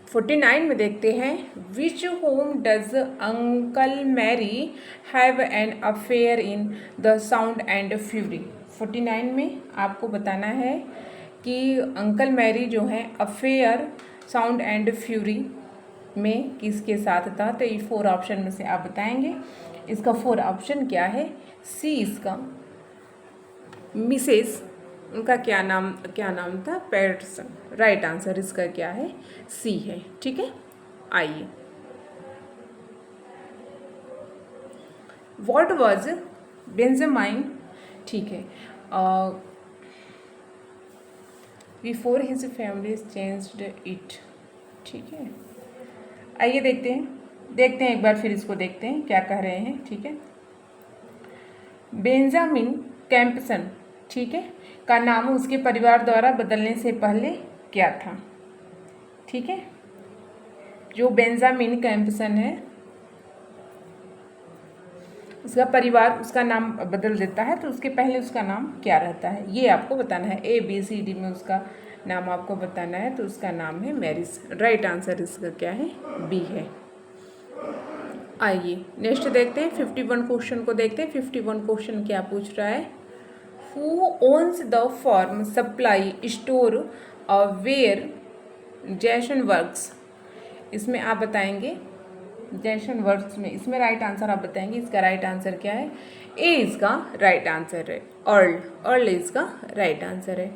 49 में देखते हैं which whom does uncle Maury have an affair in the sound and fury. 49 में आपको बताना है कि अंकल मैरी जो है अफेयर साउंड एंड फ्यूरी में किसके साथ था। तो ये 4 ऑप्शन में से आप बताएंगे। इसका 4 ऑप्शन क्या है? सी इसका मिसेस उनका क्या नाम था? पैटरसन। राइट आंसर इसका क्या है? सी है। ठीक है, आइए, व्हाट वाज बेंजामिन, ठीक है, before his family changed it. ठीक है, आइए देखते हैं एक बार फिर इसको देखते हैं क्या कह रहे हैं। ठीक है, बेंजामिन कैंपसन, ठीक है, का नाम उसके परिवार द्वारा बदलने से पहले क्या था? ठीक है, जो बेंजामिन कैंपसन है उसका परिवार उसका नाम बदल देता है, तो उसके पहले उसका नाम क्या रहता है ये आपको बताना है। ABCD में उसका नाम आपको बताना है, तो उसका नाम है मैरिस। राइट आंसर इसका क्या है? बी है। आइए नेक्स्ट देखते हैं 51 क्वेश्चन को देखते हैं। 51 क्वेश्चन क्या पूछ रहा है? Who owns the farm supply store where Jason works? इसमें आप बताएंगे जैसन वर्क्स में, इसमें राइट आंसर आप बताएंगे। इसका राइट आंसर क्या है? ए इसका राइट आंसर है। अर्ल इसका राइट आंसर है।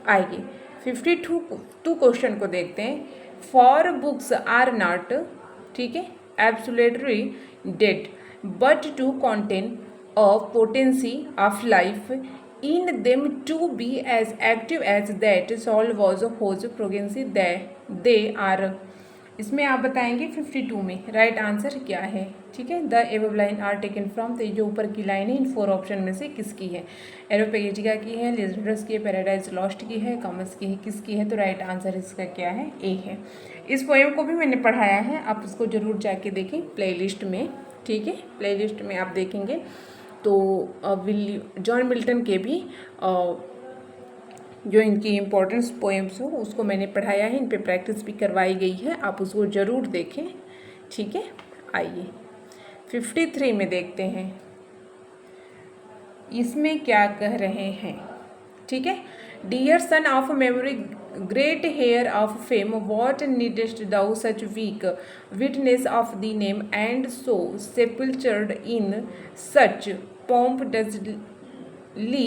आइए 52 क्वेश्चन को देखते हैं। फॉर बुक्स आर नॉट, ठीक है, absolutely dead but to contain a potency of life in them to be as active as that soul was whose pregnancy they are। इसमें आप बताएंगे 52 में राइट आंसर क्या है। ठीक है, the above line are taken from, तो जो ऊपर की लाइन है इन 4 ऑप्शन में से किसकी है? एरोपेगेटिका की है, लिजरस की है, पैराडाइज लॉस्ट की है, कॉमर्स की है, किसकी है? तो राइट आंसर इसका क्या है? ए है। इस पोएम को भी मैंने पढ़ाया है, आप उसको ज़रूर जाके देखें प्लेलिस्ट में। ठीक है, प्लेलिस्ट में आप देखेंगे तो जॉन मिल्टन के भी जो इनकी इम्पोर्टेंस पोएम्स हो उसको मैंने पढ़ाया है, इन पे प्रैक्टिस भी करवाई गई है, आप उसको ज़रूर देखें। ठीक है, आइए 53 में देखते हैं इसमें क्या कह रहे हैं। ठीक है, dear son of memory great heir of fame what needest thou such weak witness of the name and so sepulchred in such pomp doesly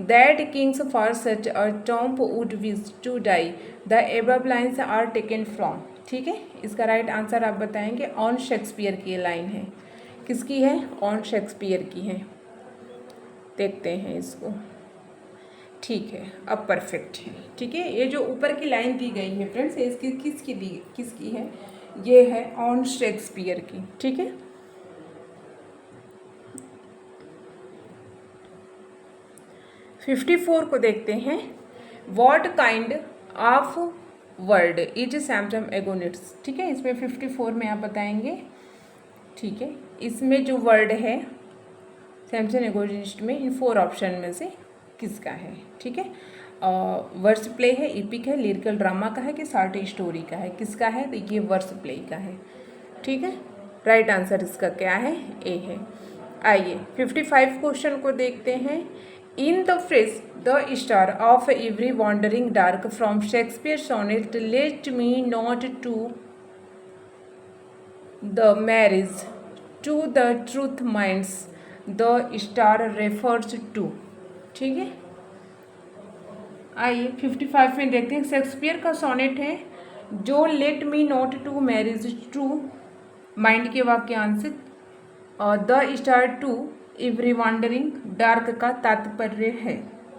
that kings for such a tomb would wish to die। The above lines are taken from। ठीक है, इसका right answer आप बताएंगे। On Shakespeare की line है, किसकी है? On Shakespeare की है। देखते हैं इसको। ठीक है, अब परफेक्ट है। ठीक है, ये जो ऊपर की लाइन दी गई है फ्रेंड्स, इसकी किसकी है? ये है ऑन शेक्सपियर की। ठीक है, फिफ्टी 54 को देखते हैं। What kind of word is Samson Agonistes? ठीक है, इसमें 54 में आप बताएंगे। ठीक है, इसमें जो वर्ड है सैमसम एगोनिस्ट में इन 4 ऑप्शन में से किसका है? ठीक है, वर्स प्ले है, इपिक है, लिरिकल ड्रामा का है कि शॉर्ट स्टोरी का है? किसका है? तो ये वर्स प्ले का है। ठीक है, राइट आंसर इसका क्या है? ए है। आइए 55 क्वेश्चन को देखते हैं। In the phrase the star of every wandering dark from Shakespeare's sonnet let me not to the marriage to the truth minds the star refers to। ठीक है, आइए 55 में देखते हैं। शेक्सपियर का सोनेट है जो let me not to marriage to mind के वाक्यांश the star to every wandering dark का तात्पर्य है।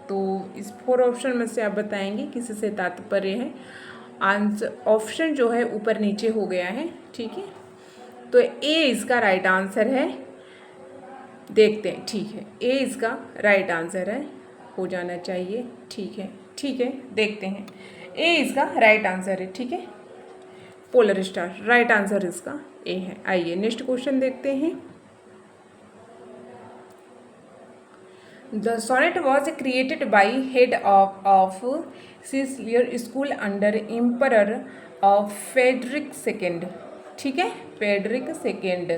तो इस 4 ऑप्शन में से आप बताएंगे किसी से तात्पर्य है। आंसर ऑप्शन जो है ऊपर नीचे हो गया है। ठीक है, तो ए इसका राइट आंसर है। देखते हैं। ठीक है, ए इसका राइट आंसर है, हो जाना चाहिए। ठीक है, देखते हैं। ए इसका राइट आंसर है। ठीक है, पोलर स्टार राइट आंसर इसका ए है। आइए नेक्स्ट क्वेश्चन देखते हैं। The sonnet was created by head of Sicilian school under Emperor Frederick II। ठीक है, फेडरिक सेकेंड।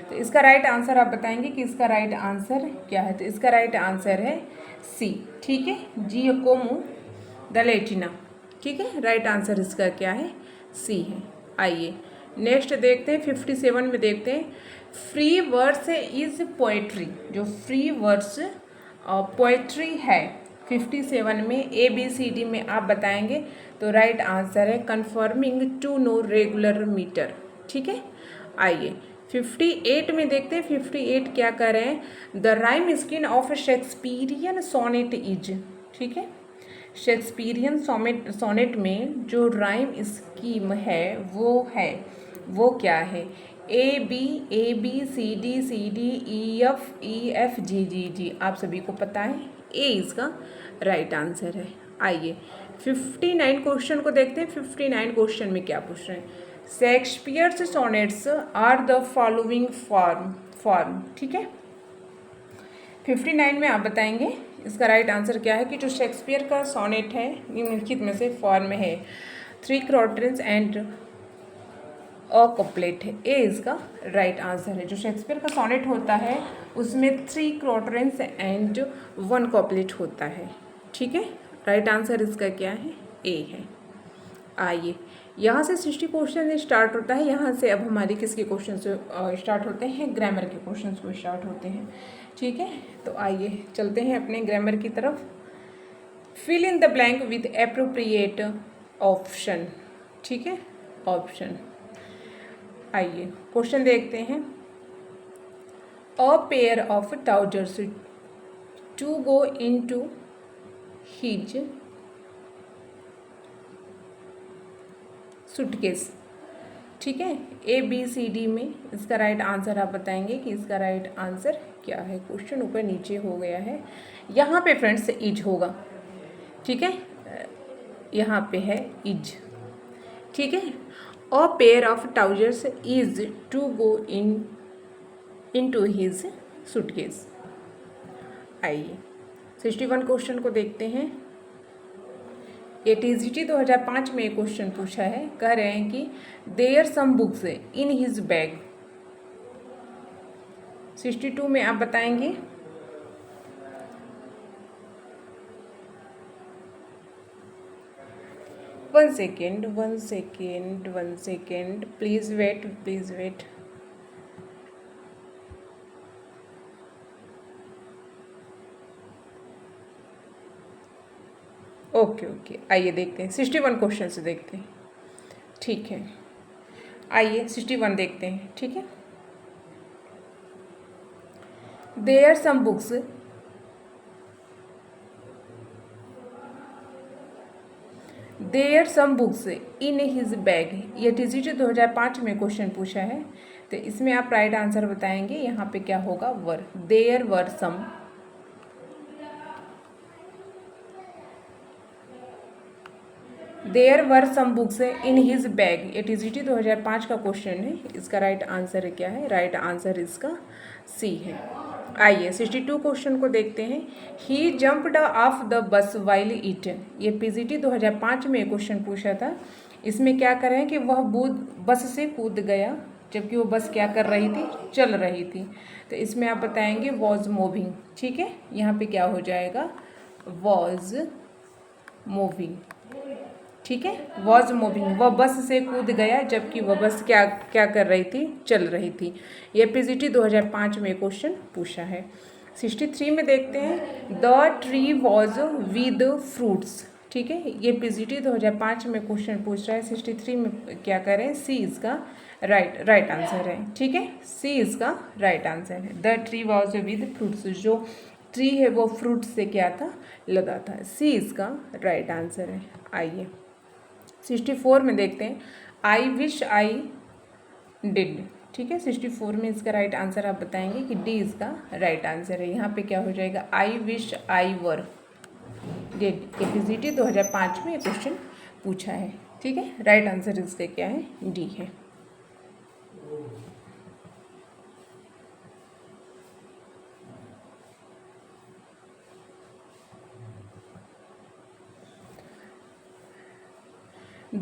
तो इसका राइट आंसर आप बताएंगे कि इसका राइट आंसर क्या है? तो इसका राइट आंसर है सी। ठीक है, जियोकोमो द लैटिना। ठीक है, राइट आंसर इसका क्या है? सी है। आइए नेक्स्ट देखते हैं 57 में देखते हैं। Free verse is poetry. जो फ्री वर्स पोएट्री है 57 में ABCD में आप बताएंगे। तो राइट आंसर है confirming to no regular meter. ठीक है, आइए 58 में देखते हैं। 58 क्या कर रहे हैं? The rhyme scheme of Shakespearean sonnet is. ठीक है, शेक्सपियरियन सोनेट में जो राइम स्कीम है वो क्या है? ABCD, आप सभी को पता है ए इसका राइट आंसर है। आइए 59 क्वेश्चन को देखते हैं। 59 क्वेश्चन में क्या पूछ रहे हैं? Shakespeare's sonnets are the following form. ठीक है, 59 में आप बताएंगे इसका राइट आंसर क्या है कि जो शेक्सपियर का सोनेट है निम्नलिखित में से फॉर्म में है 3 क्वार्टर्स एंड अ कपलेट है। ए इसका राइट आंसर है। जो शेक्सपियर का सोनेट होता है उसमें 3 क्वार्टर्स एंड 1 कपलेट होता है। ठीक है, राइट आंसर इसका क्या है? ए है। आइए यहाँ से 60 क्वेश्चन स्टार्ट होता है। यहाँ से अब हमारे किसके क्वेश्चन से स्टार्ट होते हैं? ग्रामर के क्वेश्चन को स्टार्ट होते हैं। ठीक है, तो आइए चलते हैं अपने ग्रामर की तरफ। Fill in the blank with appropriate option. ठीक है, ऑप्शन। आइए क्वेश्चन देखते हैं। A pair of trousers to go into his suitcase. ठीक है, ABCD में इसका राइट आंसर आप बताएंगे कि इसका राइट आंसर क्या है। क्वेश्चन ऊपर नीचे हो गया है। यहाँ पे फ्रेंड्स इज होगा। ठीक है, यहाँ पे है इज। ठीक है, a pair of trousers is to go into his suitcase. आइए 61 क्वेश्चन को देखते हैं। ATGT 2005 में एक क्वेश्चन पूछा है। कह रहे हैं कि there some books in his bag. 62 में आप बताएंगे। One second please wait. Okay, आइए देखते हैं 61 क्वेश्चन से देखते हैं। ठीक है, आइए 61 देखते हैं। ठीक है, there some books in his bag. ये TGT 2005 में क्वेश्चन पूछा है। तो इसमें आप राइट आंसर बताएंगे। यहाँ पे क्या होगा? Were. There were some books in his bag. ATGT 2005 का क्वेश्चन है। इसका राइट आंसर क्या है? राइट आंसर इसका सी है। आइए 62 क्वेश्चन को देखते हैं। He jumped off the bus while it. ये PGT 2005 में क्वेश्चन पूछा था। इसमें क्या कर रहे हैं कि वह बस से कूद गया जबकि वो बस क्या कर रही थी? चल रही थी। तो इसमें आप बताएंगे वॉज मूविंग। ठीक है, यहाँ पे क्या हो जाएगा? Was moving. ठीक है, वॉज मूविंग। वह बस से कूद गया जबकि वह बस क्या कर रही थी? चल रही थी। ये PGT 2005 में क्वेश्चन पूछा है। 63 में देखते हैं। The tree was with fruits. ठीक है, ये PGT 2005 में क्वेश्चन पूछ रहा है। 63 में क्या करें? सी इसका राइट आंसर है। ठीक है, सी इसका राइट आंसर है। The tree was with fruits. जो ट्री है वो फ्रूट से क्या था? लगा था। सी इसका राइट आंसर है। आइए 64 में देखते हैं। I wish I did. ठीक है, 64 में इसका राइट आंसर आप बताएंगे कि डी इसका राइट आंसर है। यहाँ पे क्या हो जाएगा? I wish I were did. PGT 2005 में क्वेश्चन पूछा है। ठीक है, राइट आंसर इसका क्या है? डी है।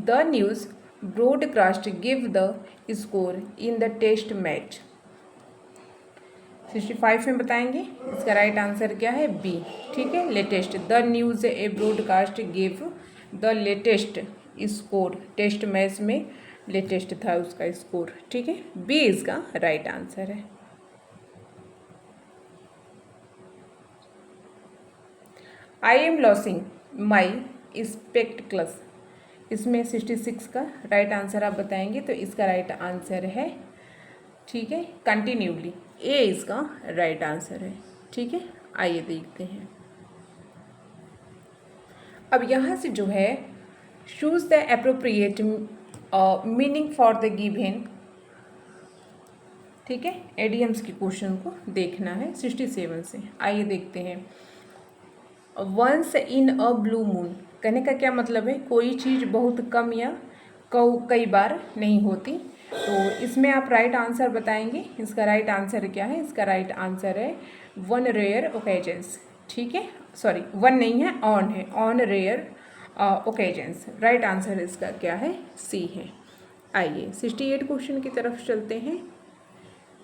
The news broadcast gave the score in the test match। 65 में बताएंगे इसका राइट आंसर क्या है? बी। ठीक है, latest. The news a broadcast give the latest score. Test match में लेटेस्ट था उसका स्कोर। ठीक है, बी इसका राइट आंसर है। I am losing my spectacles, इसमें 66 का राइट आंसर आप बताएंगे। तो इसका राइट आंसर है, ठीक है, कंटिन्यूली, ए इसका राइट आंसर है। ठीक है, आइए देखते हैं। अब यहाँ से जो है choose the appropriate meaning for the given, ठीक है, एडियम्स के क्वेश्चन को देखना है 67 से। आइए देखते हैं। Once in a blue moon कहने का क्या मतलब है, कोई चीज़ बहुत कम या कई बार नहीं होती। तो इसमें आप राइट आंसर बताएंगे। इसका राइट आंसर क्या है, इसका राइट आंसर है वन रेयर ओकेजन्स। ठीक है, सॉरी वन नहीं है, ऑन है, on rare occasions. Right answer इसका क्या है, सी है। आइए 68 क्वेश्चन की तरफ चलते हैं।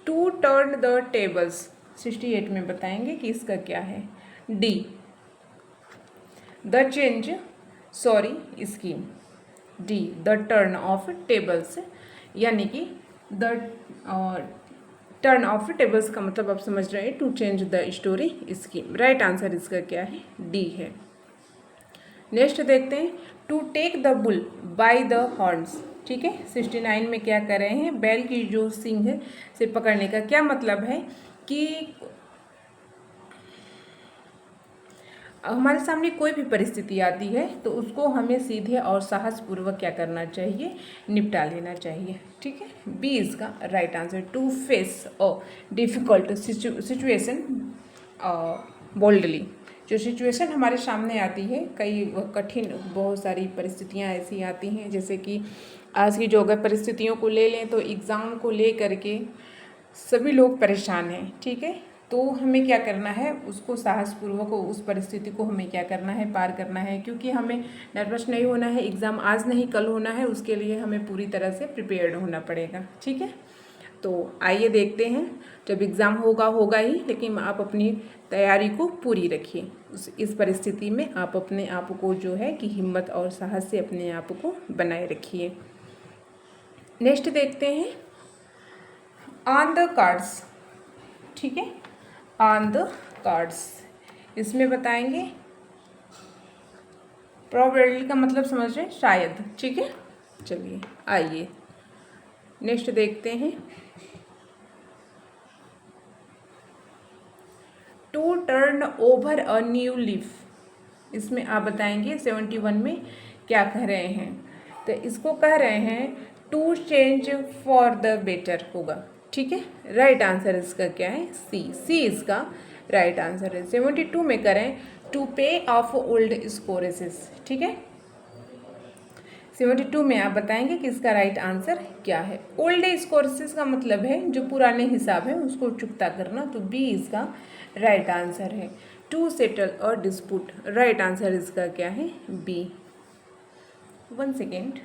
टू टर्न द टेबल्स 68 में बताएंगे कि इसका क्या है, D the change sorry scheme, D the turn off tables, यानी कि द टर्न ऑफ टेबल्स का मतलब आप समझ रहे हैं, to change the story scheme. Right answer इसका क्या है, डी है। नेक्स्ट देखते हैं। To take the bull by the horns, ठीक है, 69 में क्या कर रहे हैं, बैल की जो सींग से पकड़ने का क्या मतलब है कि हमारे सामने कोई भी परिस्थिति आती है तो उसको हमें सीधे और साहसपूर्वक क्या करना चाहिए, निपटा लेना चाहिए। ठीक है, बी इसका right answer. To face a difficult situation boldly, जो सिचुएशन हमारे सामने आती है, कई कठिन बहुत सारी परिस्थितियां ऐसी आती हैं, जैसे कि आज की जो अगर परिस्थितियों को ले लें तो एग्ज़ाम को ले करके सभी लोग परेशान हैं। ठीक है, तो हमें क्या करना है, उसको साहसपूर्वक उस परिस्थिति को हमें क्या करना है, पार करना है, क्योंकि हमें नर्वस नहीं होना है। एग्ज़ाम आज नहीं कल होना है, उसके लिए हमें पूरी तरह से प्रिपेयर्ड होना पड़ेगा। ठीक है, तो आइए देखते हैं। जब एग्ज़ाम होगा ही, लेकिन आप अपनी तैयारी को पूरी रखिए। इस परिस्थिति में आप अपने आप को जो है कि हिम्मत और साहस से अपने आप को बनाए रखिए। नेक्स्ट देखते हैं, ऑन द कार्ड्स, ठीक है, ऑन द कार्ड्स, इसमें बताएंगे प्रोबेबली का मतलब समझ रहे हैं, शायद। ठीक है, चलिए आइए नेक्स्ट देखते हैं। To turn over a new leaf, इसमें आप बताएंगे 71 में क्या कह रहे हैं। तो इसको कह रहे हैं to change for the better होगा। ठीक है, राइट आंसर इसका क्या है, सी, सी इसका राइट आंसर है। 72 में करें टू पे ऑफ ओल्ड स्कोरेसेस। ठीक है, 72 में आप बताएंगे कि इसका राइट आंसर क्या है। ओल्ड स्कोरेसेस का मतलब है जो पुराने हिसाब है उसको चुकता करना, तो बी इसका राइट आंसर है। टू सेटल और डिस्प्यूट, राइट आंसर इसका क्या है, बी। वन सेकेंड,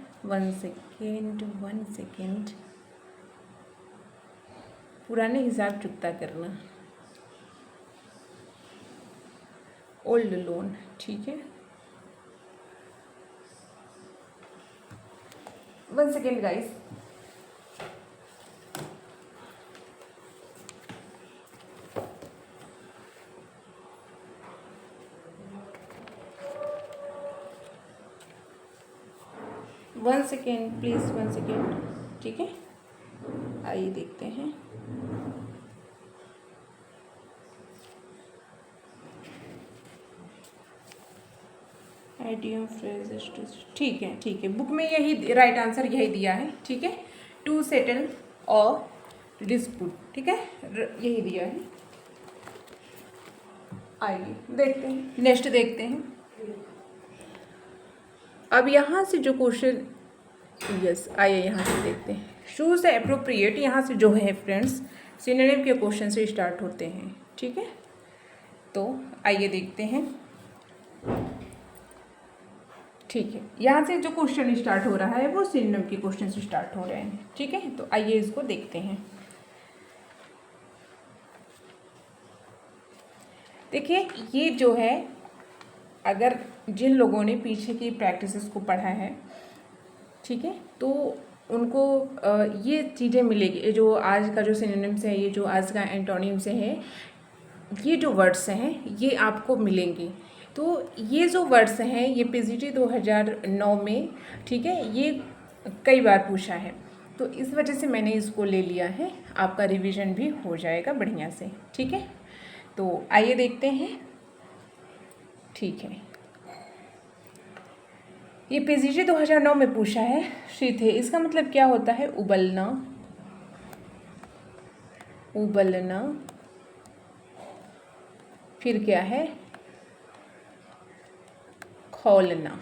पुराने हिसाब चुकता करना, ओल्ड लोन। ठीक है, one second guys. One second please, one second. ठीक है, आइए देखते हैं। आइडियम फ्रेजेस, ठीक है, ठीक है, बुक में यही राइट आंसर यही दिया है। ठीक है, टू सेटल और डिस्प्यूट, ठीक है, यही दिया है। आइए देखते हैं, नेक्स्ट देखते हैं। अब यहाँ से जो क्वेश्चन, यस, आइए यहाँ से देखते हैं। चूज द एप्रोप्रिएट, यहाँ से जो है फ्रेंड्स सिनोनिम के क्वेश्चन से स्टार्ट होते हैं। ठीक है, तो आइए देखते हैं। ठीक है, यहाँ से जो क्वेश्चन स्टार्ट हो रहा है वो सिनोनिम के क्वेश्चन से स्टार्ट हो रहे हैं। ठीक है, तो आइए इसको देखते हैं। देखिए, ये जो है, अगर जिन लोगों ने पीछे की प्रैक्टिसेस को पढ़ा है, ठीक है, तो उनको ये चीज़ें मिलेगी। जो आज का जो सिनोनिम्स है, ये जो आज का एंटोनिम्स है, ये जो वर्ड्स हैं ये आपको मिलेंगे। तो ये जो वर्ड्स हैं ये पीजीटी 2009 में, ठीक है, ये कई बार पूछा है, तो इस वजह से मैंने इसको ले लिया है। आपका रिवीजन भी हो जाएगा बढ़िया से, ठीक है। तो आइए देखते हैं, ठीक है। ये पीजीटी 2009 में पूछा है। शीथे, इसका मतलब क्या होता है? उबलना, उबलना। फिर क्या है? खौलना,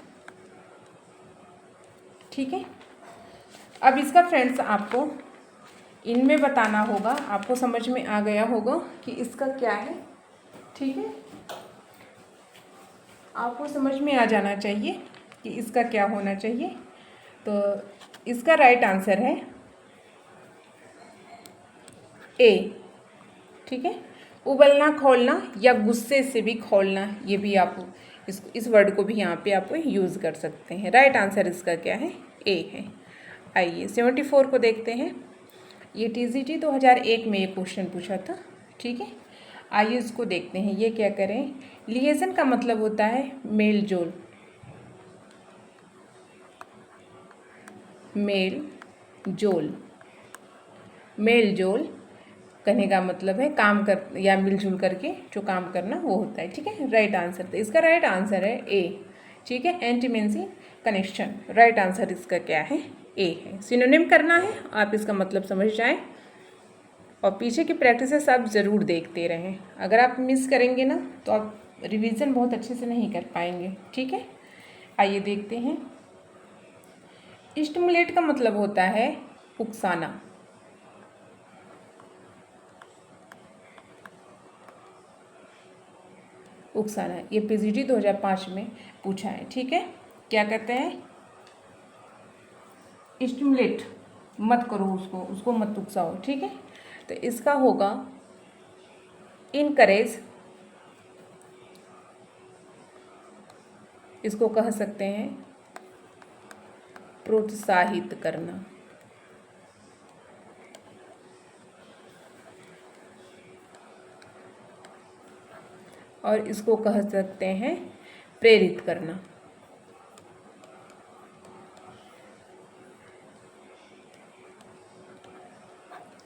ठीक है। अब इसका फ्रेंड्स आपको इनमें बताना होगा, आपको समझ में आ गया होगा कि इसका क्या है, ठीक है। आपको समझ में आ जाना चाहिए कि इसका क्या होना चाहिए। तो इसका राइट आंसर है ए, ठीक है। उबलना, खौलना या गुस्से से भी खौलना, ये भी आप इस वर्ड को भी यहाँ पे आप यूज़ कर सकते हैं। राइट आंसर इसका क्या है? ए है। आइए 74 को देखते हैं। ये टीजीटी 2001 में ये क्वेश्चन पूछा था, ठीक है। आइए इसको देखते हैं, ये क्या करें। लिएजन का मतलब होता है मेल जोल, मेल जोल। मेल जोल कहने का मतलब है काम कर या मिलजुल करके जो काम करना वो होता है, ठीक है। राइट आंसर, तो इसका राइट आंसर है ए, ठीक है। एंटीमेंसी कनेक्शन, राइट आंसर इसका क्या है? ए है। सिनोनिम करना है, आप इसका मतलब समझ जाएं और पीछे की प्रैक्टिसेस आप ज़रूर देखते रहें। अगर आप मिस करेंगे ना तो आप रिवीजन बहुत अच्छे से नहीं कर पाएंगे, ठीक है। आइए देखते हैं। स्टिमुलेट का मतलब होता है उकसाना, उकसाना। ये पीजीटी 2005 में पूछा है, ठीक है। क्या कहते हैं? स्टिमुलेट मत करो उसको मत उकसाओ, ठीक है। तो इसका होगा इनकरेज, इसको कह सकते हैं प्रोत्साहित करना, और इसको कह सकते हैं प्रेरित करना,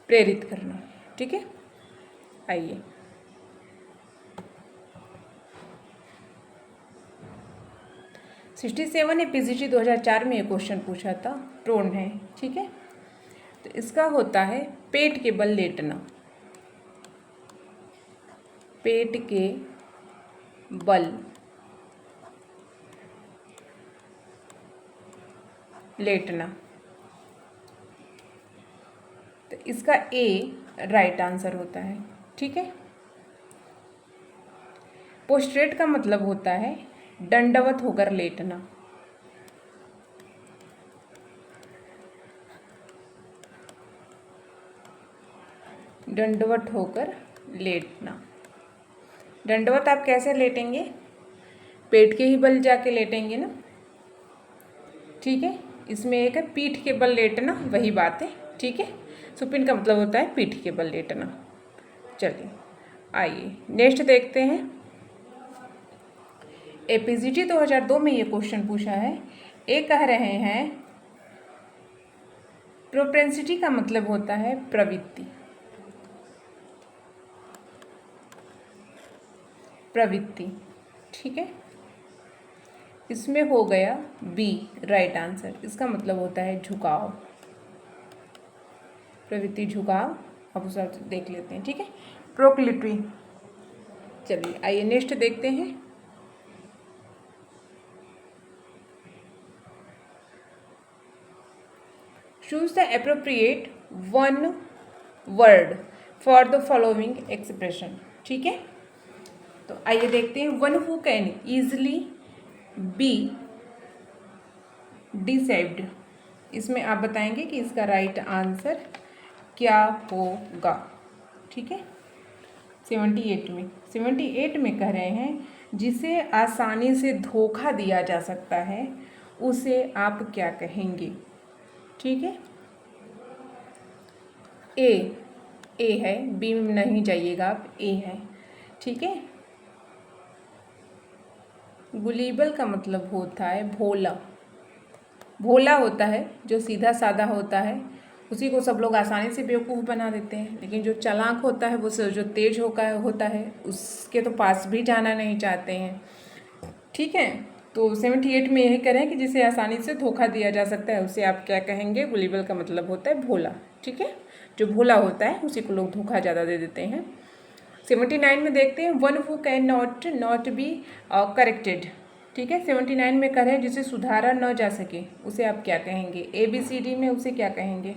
प्रेरित करना, ठीक है। आइए 67 है, पीजीटी 2004 में ये क्वेश्चन पूछा था, प्रोन है, ठीक है। तो इसका होता है पेट के बल लेटना, पेट के बल लेटना। तो इसका ए राइट आंसर होता है, ठीक है। पोस्ट्रेट का मतलब होता है दंडवत होकर लेटना, दंडवत होकर लेटना। दंडवत आप कैसे लेटेंगे? पेट के ही बल जाके लेटेंगे ना, ठीक है। इसमें एक है पीठ के बल लेटना, वही बात है, ठीक है। सुपिन का मतलब होता है पीठ के बल लेटना। चलिए आइए नेक्स्ट देखते हैं। एपीजीटी 2002 में ये क्वेश्चन पूछा है। ए कह रहे हैं प्रोपेंसिटी का मतलब होता है प्रवृत्ति, प्रवृत्ति, ठीक है। इसमें हो गया बी राइट आंसर, इसका मतलब होता है झुकाव, प्रवृत्ति, झुकाव। अब उसे देख लेते हैं, ठीक है। प्रोक्लिटरी। चलिए आइए नेक्स्ट देखते हैं। Choose the appropriate one word for the following expression, ठीक है। तो आइए देखते हैं। One who can easily be deceived, इसमें आप बताएंगे कि इसका राइट आंसर क्या होगा, ठीक है। 78 में कह रहे हैं जिसे आसानी से धोखा दिया जा सकता है उसे आप क्या कहेंगे, ठीक है। ए है, बी में नहीं जाइएगा आप, ए है, ठीक है। गुलीबल का मतलब होता है भोला। भोला होता है जो सीधा साधा होता है, उसी को सब लोग आसानी से बेवकूफ़ बना देते हैं। लेकिन जो चालाक होता है वो जो तेज होता है उसके तो पास भी जाना नहीं चाहते हैं। ठीक है, तो 78 में यही करें कि जिसे आसानी से धोखा दिया जा सकता है उसे आप क्या कहेंगे? गुलीबल का मतलब होता है भोला। ठीक है, जो भोला होता है उसी को लोग धोखा ज़्यादा दे देते हैं। 79 में देखते हैं one who can not be corrected. ठीक है, 79 में कर है जिसे सुधारा न जा सके, उसे आप क्या कहेंगे? ABCD में उसे क्या कहेंगे?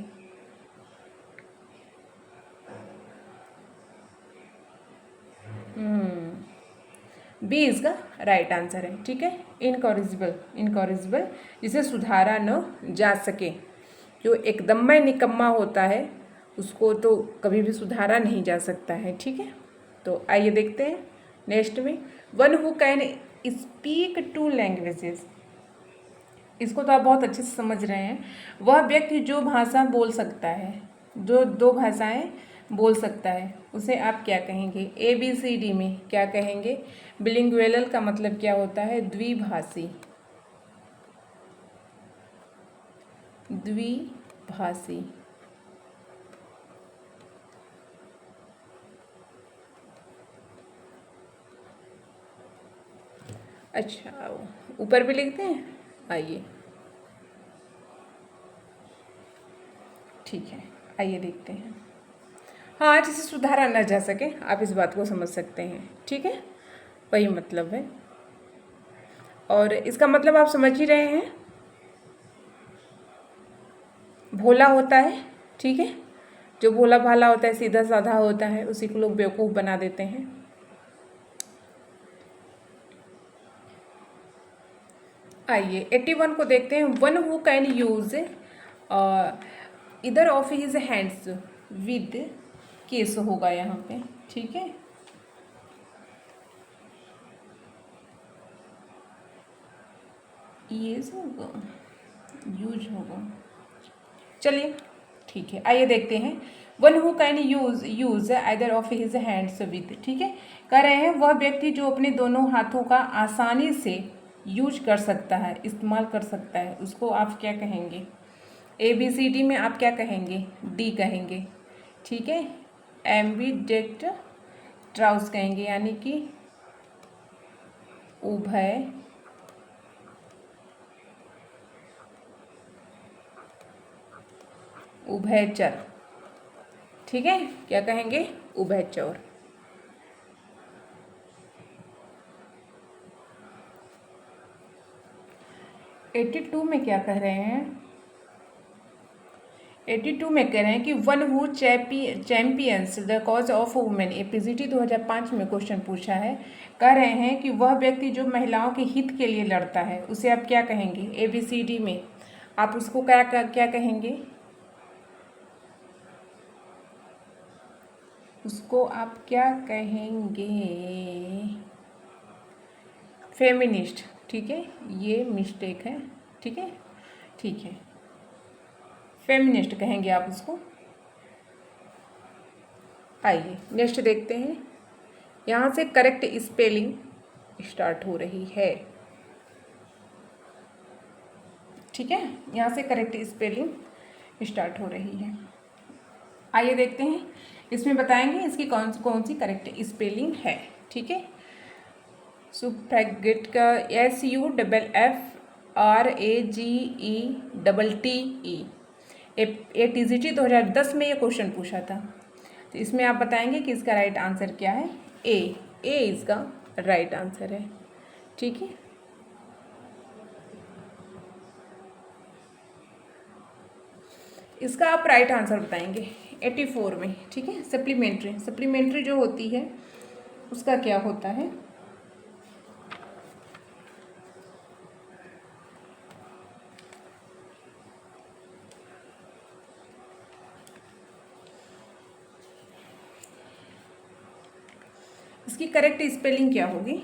बी इसका राइट आंसर है। ठीक है, इनकॉरिजिबल जिसे सुधारा न जा सके, जो एकदम में निकम्मा होता है उसको तो कभी भी सुधारा नहीं जा सकता है। ठीक है, तो आइए देखते हैं नेक्स्ट में, one who can speak 2 languages. इसको तो आप बहुत अच्छे से समझ रहे हैं। वह व्यक्ति जो भाषा बोल सकता है, जो 2 भाषाएं बोल सकता है, उसे आप क्या कहेंगे? ABCD में क्या कहेंगे? बिलिंगुअल का मतलब क्या होता है? द्विभाषी। द्विभाषी। अच्छा, ऊपर भी लिखते हैं, आइए। ठीक है, आइए देखते हैं। हाँ, जिसे सुधारा न जा सके, आप इस बात को समझ सकते हैं। ठीक है, वही मतलब है, और इसका मतलब आप समझ ही रहे हैं, भोला होता है। ठीक है, जो भोला भाला होता है, सीधा साधा होता है, उसी को लोग बेवकूफ़ बना देते हैं। आइए 81 को देखते हैं, वन हु कैन यूज इधर of his hands with case होगा यहाँ पे। ठीक है, यूज होगा, यूज होगा। चलिए ठीक है, आइए देखते हैं, one who can use either of his hands with. ठीक है, कह रहे हैं वह व्यक्ति जो अपने दोनों हाथों का आसानी से यूज कर सकता है, इस्तेमाल कर सकता है, उसको आप क्या कहेंगे? ABCD में आप क्या कहेंगे? D कहेंगे। ठीक है, एम्बिडेक्ट्राउस कहेंगे, यानी कि उभयचर। ठीक है, क्या कहेंगे? उभयचर। एट्टी टू में क्या कह रहे हैं? 82 में कह रहे हैं कि one who champions the cause of women. APCT 2005 में क्वेश्चन पूछा है। कह रहे हैं कि वह व्यक्ति जो महिलाओं के हित के लिए लड़ता है, उसे आप क्या कहेंगे? ABCD में आप उसको क्या कहेंगे? उसको आप क्या कहेंगे? फेमिनिस्ट। ठीक है, ये मिस्टेक है। ठीक है, ठीक है, फेमिनिस्ट कहेंगे आप उसको। आइए नेक्स्ट देखते हैं, यहाँ से करेक्ट स्पेलिंग स्टार्ट हो रही है। ठीक है, यहाँ से करेक्ट स्पेलिंग स्टार्ट हो रही है। आइए देखते हैं, इसमें बताएंगे इसकी कौन सी करेक्ट स्पेलिंग है। ठीक है, सुफ्रेगेट का SUFFRAGETTE। ATGT 2010 में ये क्वेश्चन पूछा था, तो इसमें आप बताएंगे कि इसका राइट आंसर क्या है? ए इसका राइट आंसर है। ठीक है, इसका आप राइट आंसर बताएंगे 84 में। ठीक है, सप्लीमेंट्री जो होती है उसका क्या होता है? इसकी करेक्ट स्पेलिंग क्या होगी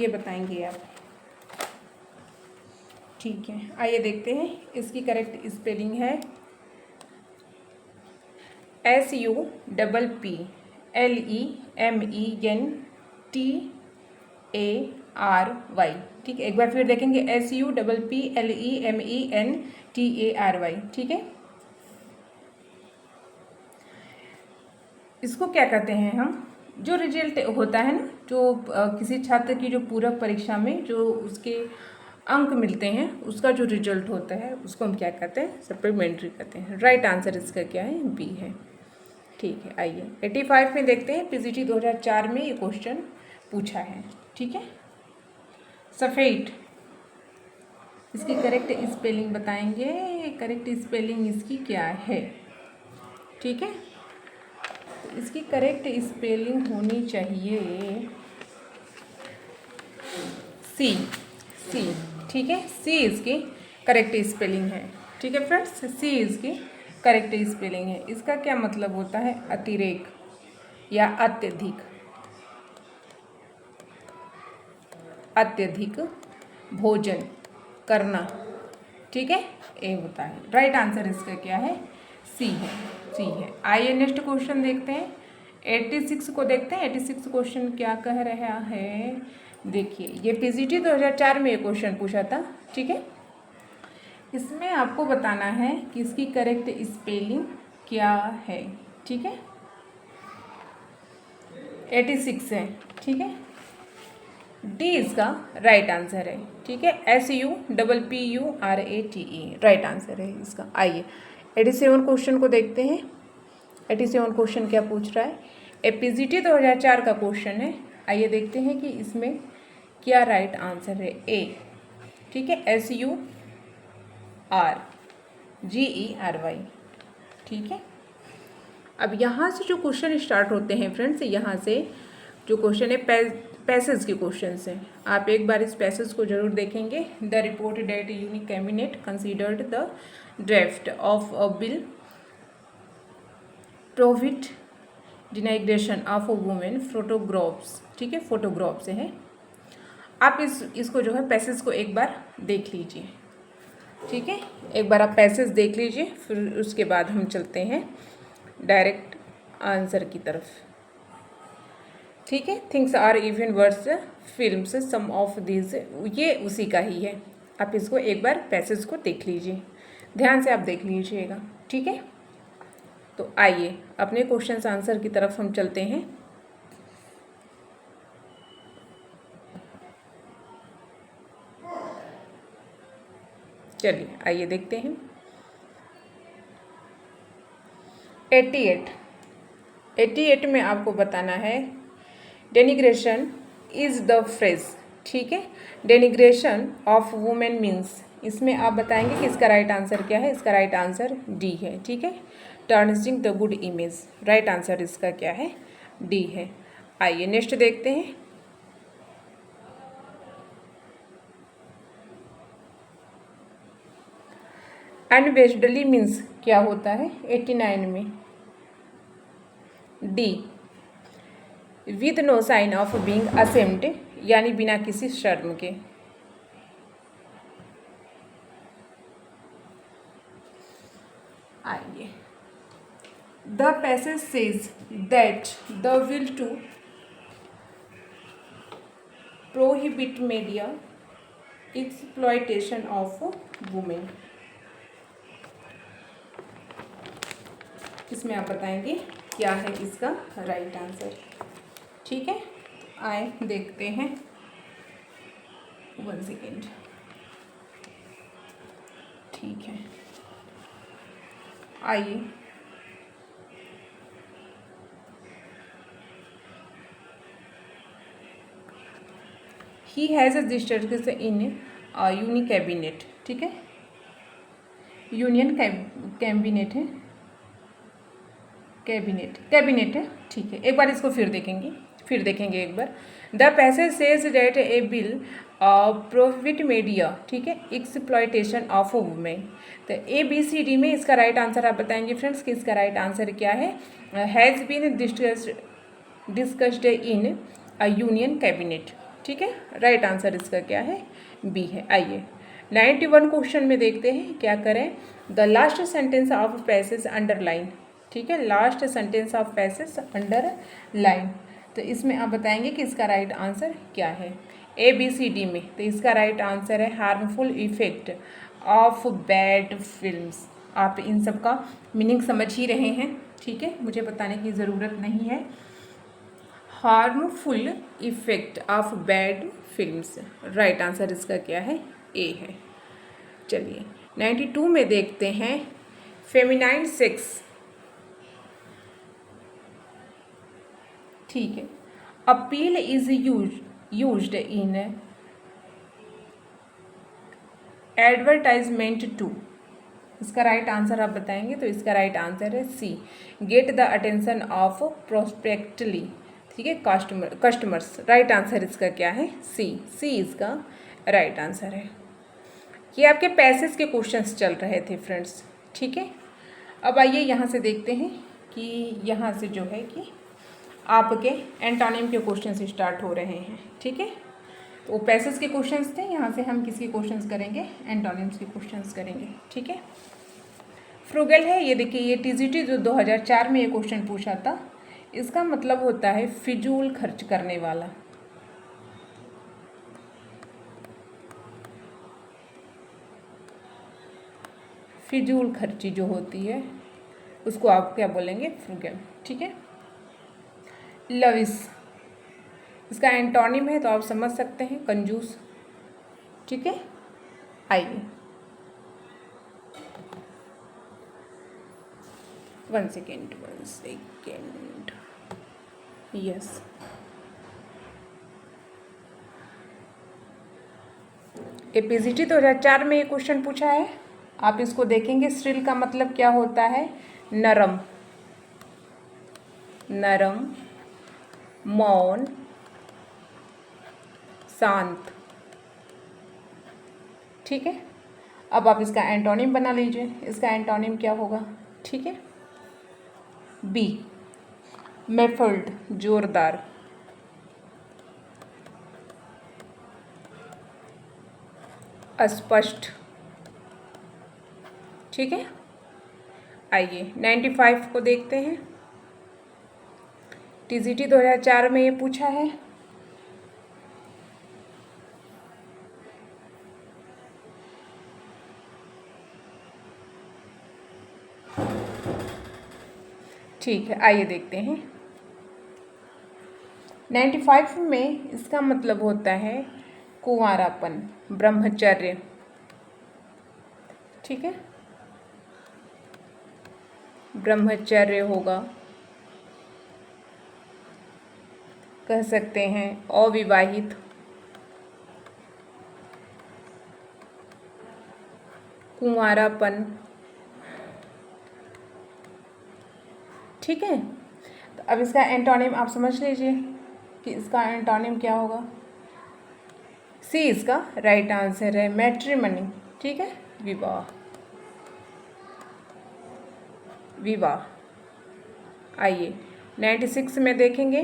ये बताएंगे आप। ठीक है, आइए देखते हैं, इसकी करेक्ट स्पेलिंग है SUPPLEMENTARY। ठीक है, एक बार फिर देखेंगे, SUPPLEMENTARY, ठीक है। इसको क्या कहते हैं हम, जो रिजल्ट होता है ना, जो किसी छात्र की जो पूरक परीक्षा में जो उसके अंक मिलते हैं, उसका जो रिजल्ट होता है उसको हम क्या कहते हैं, सप्लीमेंट्री कहते हैं। राइट आंसर इसका क्या है, बी है। ठीक है, आइए 85 में देखते हैं। पीजीटी 2004 में ये क्वेश्चन पूछा है, ठीक है। सफ़ेद, इसकी करेक्ट स्पेलिंग बताएंगे, करेक्ट स्पेलिंग इसकी क्या है, ठीक है। तो इसकी करेक्ट स्पेलिंग होनी चाहिए सी, ठीक है, सी इसकी करेक्ट स्पेलिंग है, ठीक है फ्रेंड्स, सी इसकी करेक्ट स्पेलिंग है। इसका क्या मतलब होता है, अतिरेक या अत्यधिक, अत्यधिक भोजन करना, ठीक है, ए होता है। राइट आंसर इसका क्या है, सी है, सी है। आइए नेक्स्ट क्वेश्चन देखते हैं, 86 को देखते हैं। 86 क्वेश्चन क्या कह रहा है, देखिए ये पीजीटी 2004 में ये क्वेश्चन पूछा था, ठीक है। इसमें आपको बताना है कि इसकी करेक्ट स्पेलिंग क्या है, ठीक है। 86 है, ठीक है, डी इसका राइट आंसर है, ठीक है, SUPPURATE राइट आंसर है इसका। आइए 87 क्वेश्चन को देखते हैं। 87 क्वेश्चन क्या पूछ रहा है, पीजीटी 2004 का क्वेश्चन है। आइए देखते हैं कि इसमें क्या राइट आंसर है, ए, ठीक है, SURGERY, ठीक है। अब यहाँ से जो क्वेश्चन स्टार्ट होते हैं फ्रेंड्स, यहाँ से जो क्वेश्चन है पैसेज के क्वेश्चन हैं, आप एक बार इस पैसेज को जरूर देखेंगे। The report that unique cabinet considered the draft of a bill prohibit denigration of women photographs, ठीक है, फोटोग्राफ से है। आप इसको जो है पैसेज को एक बार देख लीजिए, ठीक है, एक बार आप पैसेज देख लीजिए, फिर उसके बाद हम चलते हैं डायरेक्ट आंसर की तरफ, ठीक है। Things are even worse films some of these, ये उसी का ही है। आप इसको एक बार पैसेज को देख लीजिए, ध्यान से आप देख लीजिएगा, ठीक है। तो आइए अपने क्वेश्चन आंसर की तरफ हम चलते हैं। चलिए आइए देखते हैं। 88 में आपको बताना है डेनिग्रेशन इज द फ्रेज, ठीक है, डेनिग्रेशन ऑफ वुमेन मीन्स, इसमें आप बताएंगे कि इसका राइट आंसर क्या है। इसका राइट आंसर डी है, ठीक है, tarnishing the good image, right answer इसका क्या है, डी है। आइए नेक्स्ट देखते हैं। अनवेस्डली मीन्स क्या होता है 89 में, D, with no sign of being ashamed, यानी बिना किसी शर्म के। आइए, the passage says that the will to prohibit media exploitation of women, इसमें आप बताएंगे क्या है इसका राइट आंसर, ठीक है। आए देखते हैं, 1 सेकेंड, ठीक है। आइए he has registered in union cabinet, ठीक है, यूनियन कैबिनेट है, कैबिनेट है, ठीक है। एक बार इसको फिर देखेंगे एक बार। The passage says that a bill prohibit media, ठीक है, एक्सप्लॉयटेशन ऑफ वुमेन। तो ABCD में इसका राइट आंसर आप बताएंगे फ्रेंड्स कि इसका राइट आंसर क्या है, has been discussed in a union cabinet, ठीक है, राइट आंसर इसका क्या है, बी है। आइए 91 क्वेश्चन में देखते हैं क्या करें। The last sentence of passage underline, ठीक है, last sentence of passage under line. तो इसमें आप बताएंगे कि इसका राइट आंसर क्या है। ए बी सी डी में, तो इसका राइट आंसर है harmful effect of bad films. आप इन सब का मीनिंग समझ ही रहे हैं, ठीक है, मुझे बताने की ज़रूरत नहीं है। Harmful effect of bad films, right answer इसका क्या है, ए है। चलिए 92 में देखते हैं फेमिनाइन सेक्स, ठीक है। Appeal is used in advertisement to, इसका राइट आंसर आप बताएंगे, तो इसका राइट आंसर है C, get the attention of prospectly, ठीक है, कस्टमर्स। राइट आंसर इसका क्या है, सी इसका राइट आंसर है। ये आपके पैसेज के क्वेश्चंस चल रहे थे फ्रेंड्स, ठीक है। अब आइए यहाँ से देखते हैं कि यहाँ से जो है कि आपके एंटोनिम के क्वेश्चंस स्टार्ट हो रहे हैं, ठीक है। तो पैसेज के क्वेश्चंस थे, यहाँ से हम किसके क्वेश्चंस करेंगे, एंटोनिम्स के क्वेश्चंस करेंगे, ठीक है। फ्रूगल है, ये देखिए, ये टीजीटी जो 2004 में ये क्वेश्चन पूछा था, इसका मतलब होता है फिजूल खर्च करने वाला। फिजूल खर्ची जो होती है उसको आप क्या बोलेंगे, फ्रूगल, ठीक है। लविश, इसका एंटोनिम है, तो आप समझ सकते हैं कंजूस, ठीक है। आइए 1 सेकेंड यस, एपीजीटी 2004 में ये क्वेश्चन पूछा है, आप इसको देखेंगे। श्रील का मतलब क्या होता है, नरम, नरम, मौन, शांत, ठीक है। अब आप इसका एंटोनिम बना लीजिए, इसका एंटोनिम क्या होगा, ठीक है। बी, मेफल्ड, जोरदार, अस्पष्ट, ठीक है। आइए 95 को देखते हैं, टीजीटी 2004 में ये पूछा है। ठीक है, आइए देखते हैं। 95 में इसका मतलब होता है कुंवारापन, ब्रह्मचर्य, ठीक है, ब्रह्मचर्य होगा, कह सकते हैं अविवाहित, कुंवारापन, ठीक है। तो अब इसका एंटोनिम आप समझ लीजिए कि इसका एंटोनिम क्या होगा, सी इसका राइट आंसर है, मैट्रिमनी, ठीक है, विवाह, विवाह। आइए 96 में देखेंगे,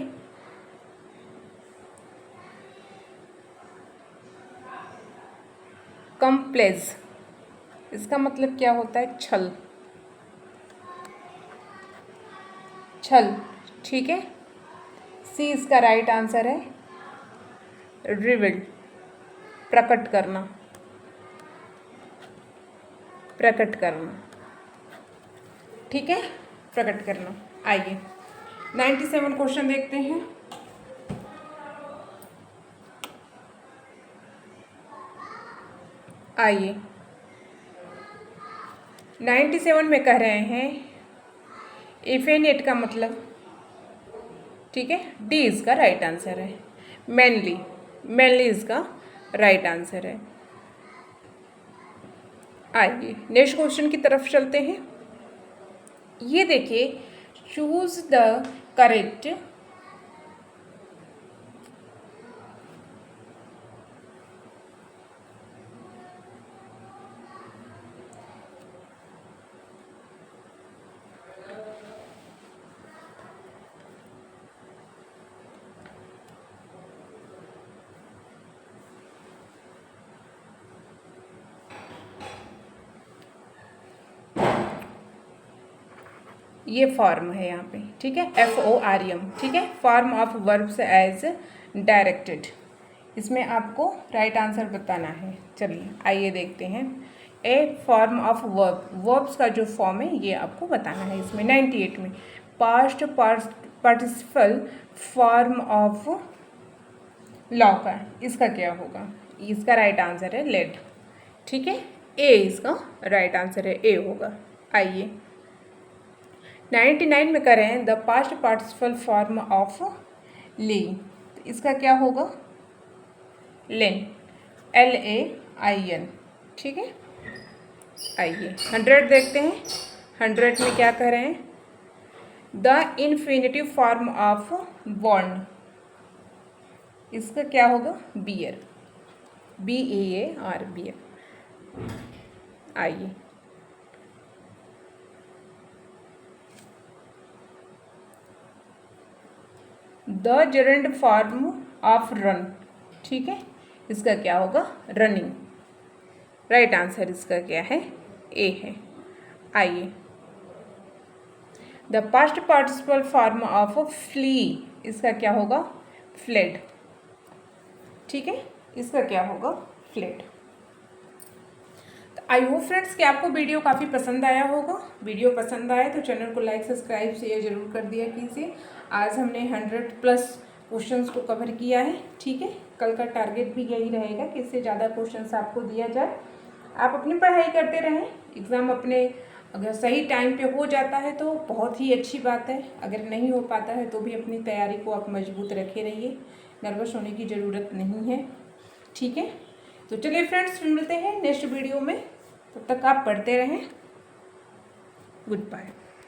कम्प्लेज, इसका मतलब क्या होता है, छल, छल, ठीक है। सी इसका राइट आंसर है, रिवील, प्रकट करना, प्रकट करना, ठीक है, प्रकट करना। आइए 97 क्वेश्चन देखते हैं। आइए 97 में कह रहे हैं इफेनेट का मतलब, ठीक है, डी इसका राइट आंसर है, मैनली, मैनली इसका राइट आंसर है। आइए नेक्स्ट क्वेश्चन की तरफ चलते हैं। ये देखिए, चूज द करेक्ट ये फॉर्म है यहाँ पे, ठीक है, FORM, ठीक है, form of verbs as directed, इसमें आपको राइट आंसर बताना है। चलिए आइए देखते हैं। ए फॉर्म ऑफ वर्ब, वर्ब्स का जो फॉर्म है ये आपको बताना है इसमें 98 में। Past participle form of law का, इसका क्या होगा? इसका राइट आंसर है लेड। ठीक है, ए इसका राइट आंसर है, ए होगा। आइए 99 में करें the past participle form of lie, तो इसका क्या होगा? लेन, LAIN। ठीक है, आइए 100 देखते हैं। 100 में क्या कह रहे हैं? The infinitive form of bond, इसका क्या होगा? Bear, BEAR, bear. आइए the gerund form of run, ठीक है, इसका क्या होगा? रनिंग। राइट आंसर इसका क्या है? ए है। आइए the past participle form of flee, इसका क्या होगा? फ्लेड। ठीक है, इसका क्या होगा? फ्लेड। आई होप फ्रेंड्स कि आपको वीडियो काफ़ी पसंद आया होगा। वीडियो पसंद आए तो चैनल को लाइक सब्सक्राइब शेयर जरूर कर दिया कीजिए। आज हमने 100+ क्वेश्चंस को कवर किया है। ठीक है, कल का टारगेट भी यही रहेगा कि इससे ज़्यादा क्वेश्चंस आपको दिया जाए। आप अपनी पढ़ाई करते रहें, एग्ज़ाम अपने अगर सही टाइम पे हो जाता है तो बहुत ही अच्छी बात है, अगर नहीं हो पाता है तो भी अपनी तैयारी को आप मजबूत रखे रहिए, नर्वस होने की ज़रूरत नहीं है। ठीक है, तो चलिए फ्रेंड्स मिलते हैं नेक्स्ट वीडियो में, तब तक आप पढ़ते रहें। Good bye.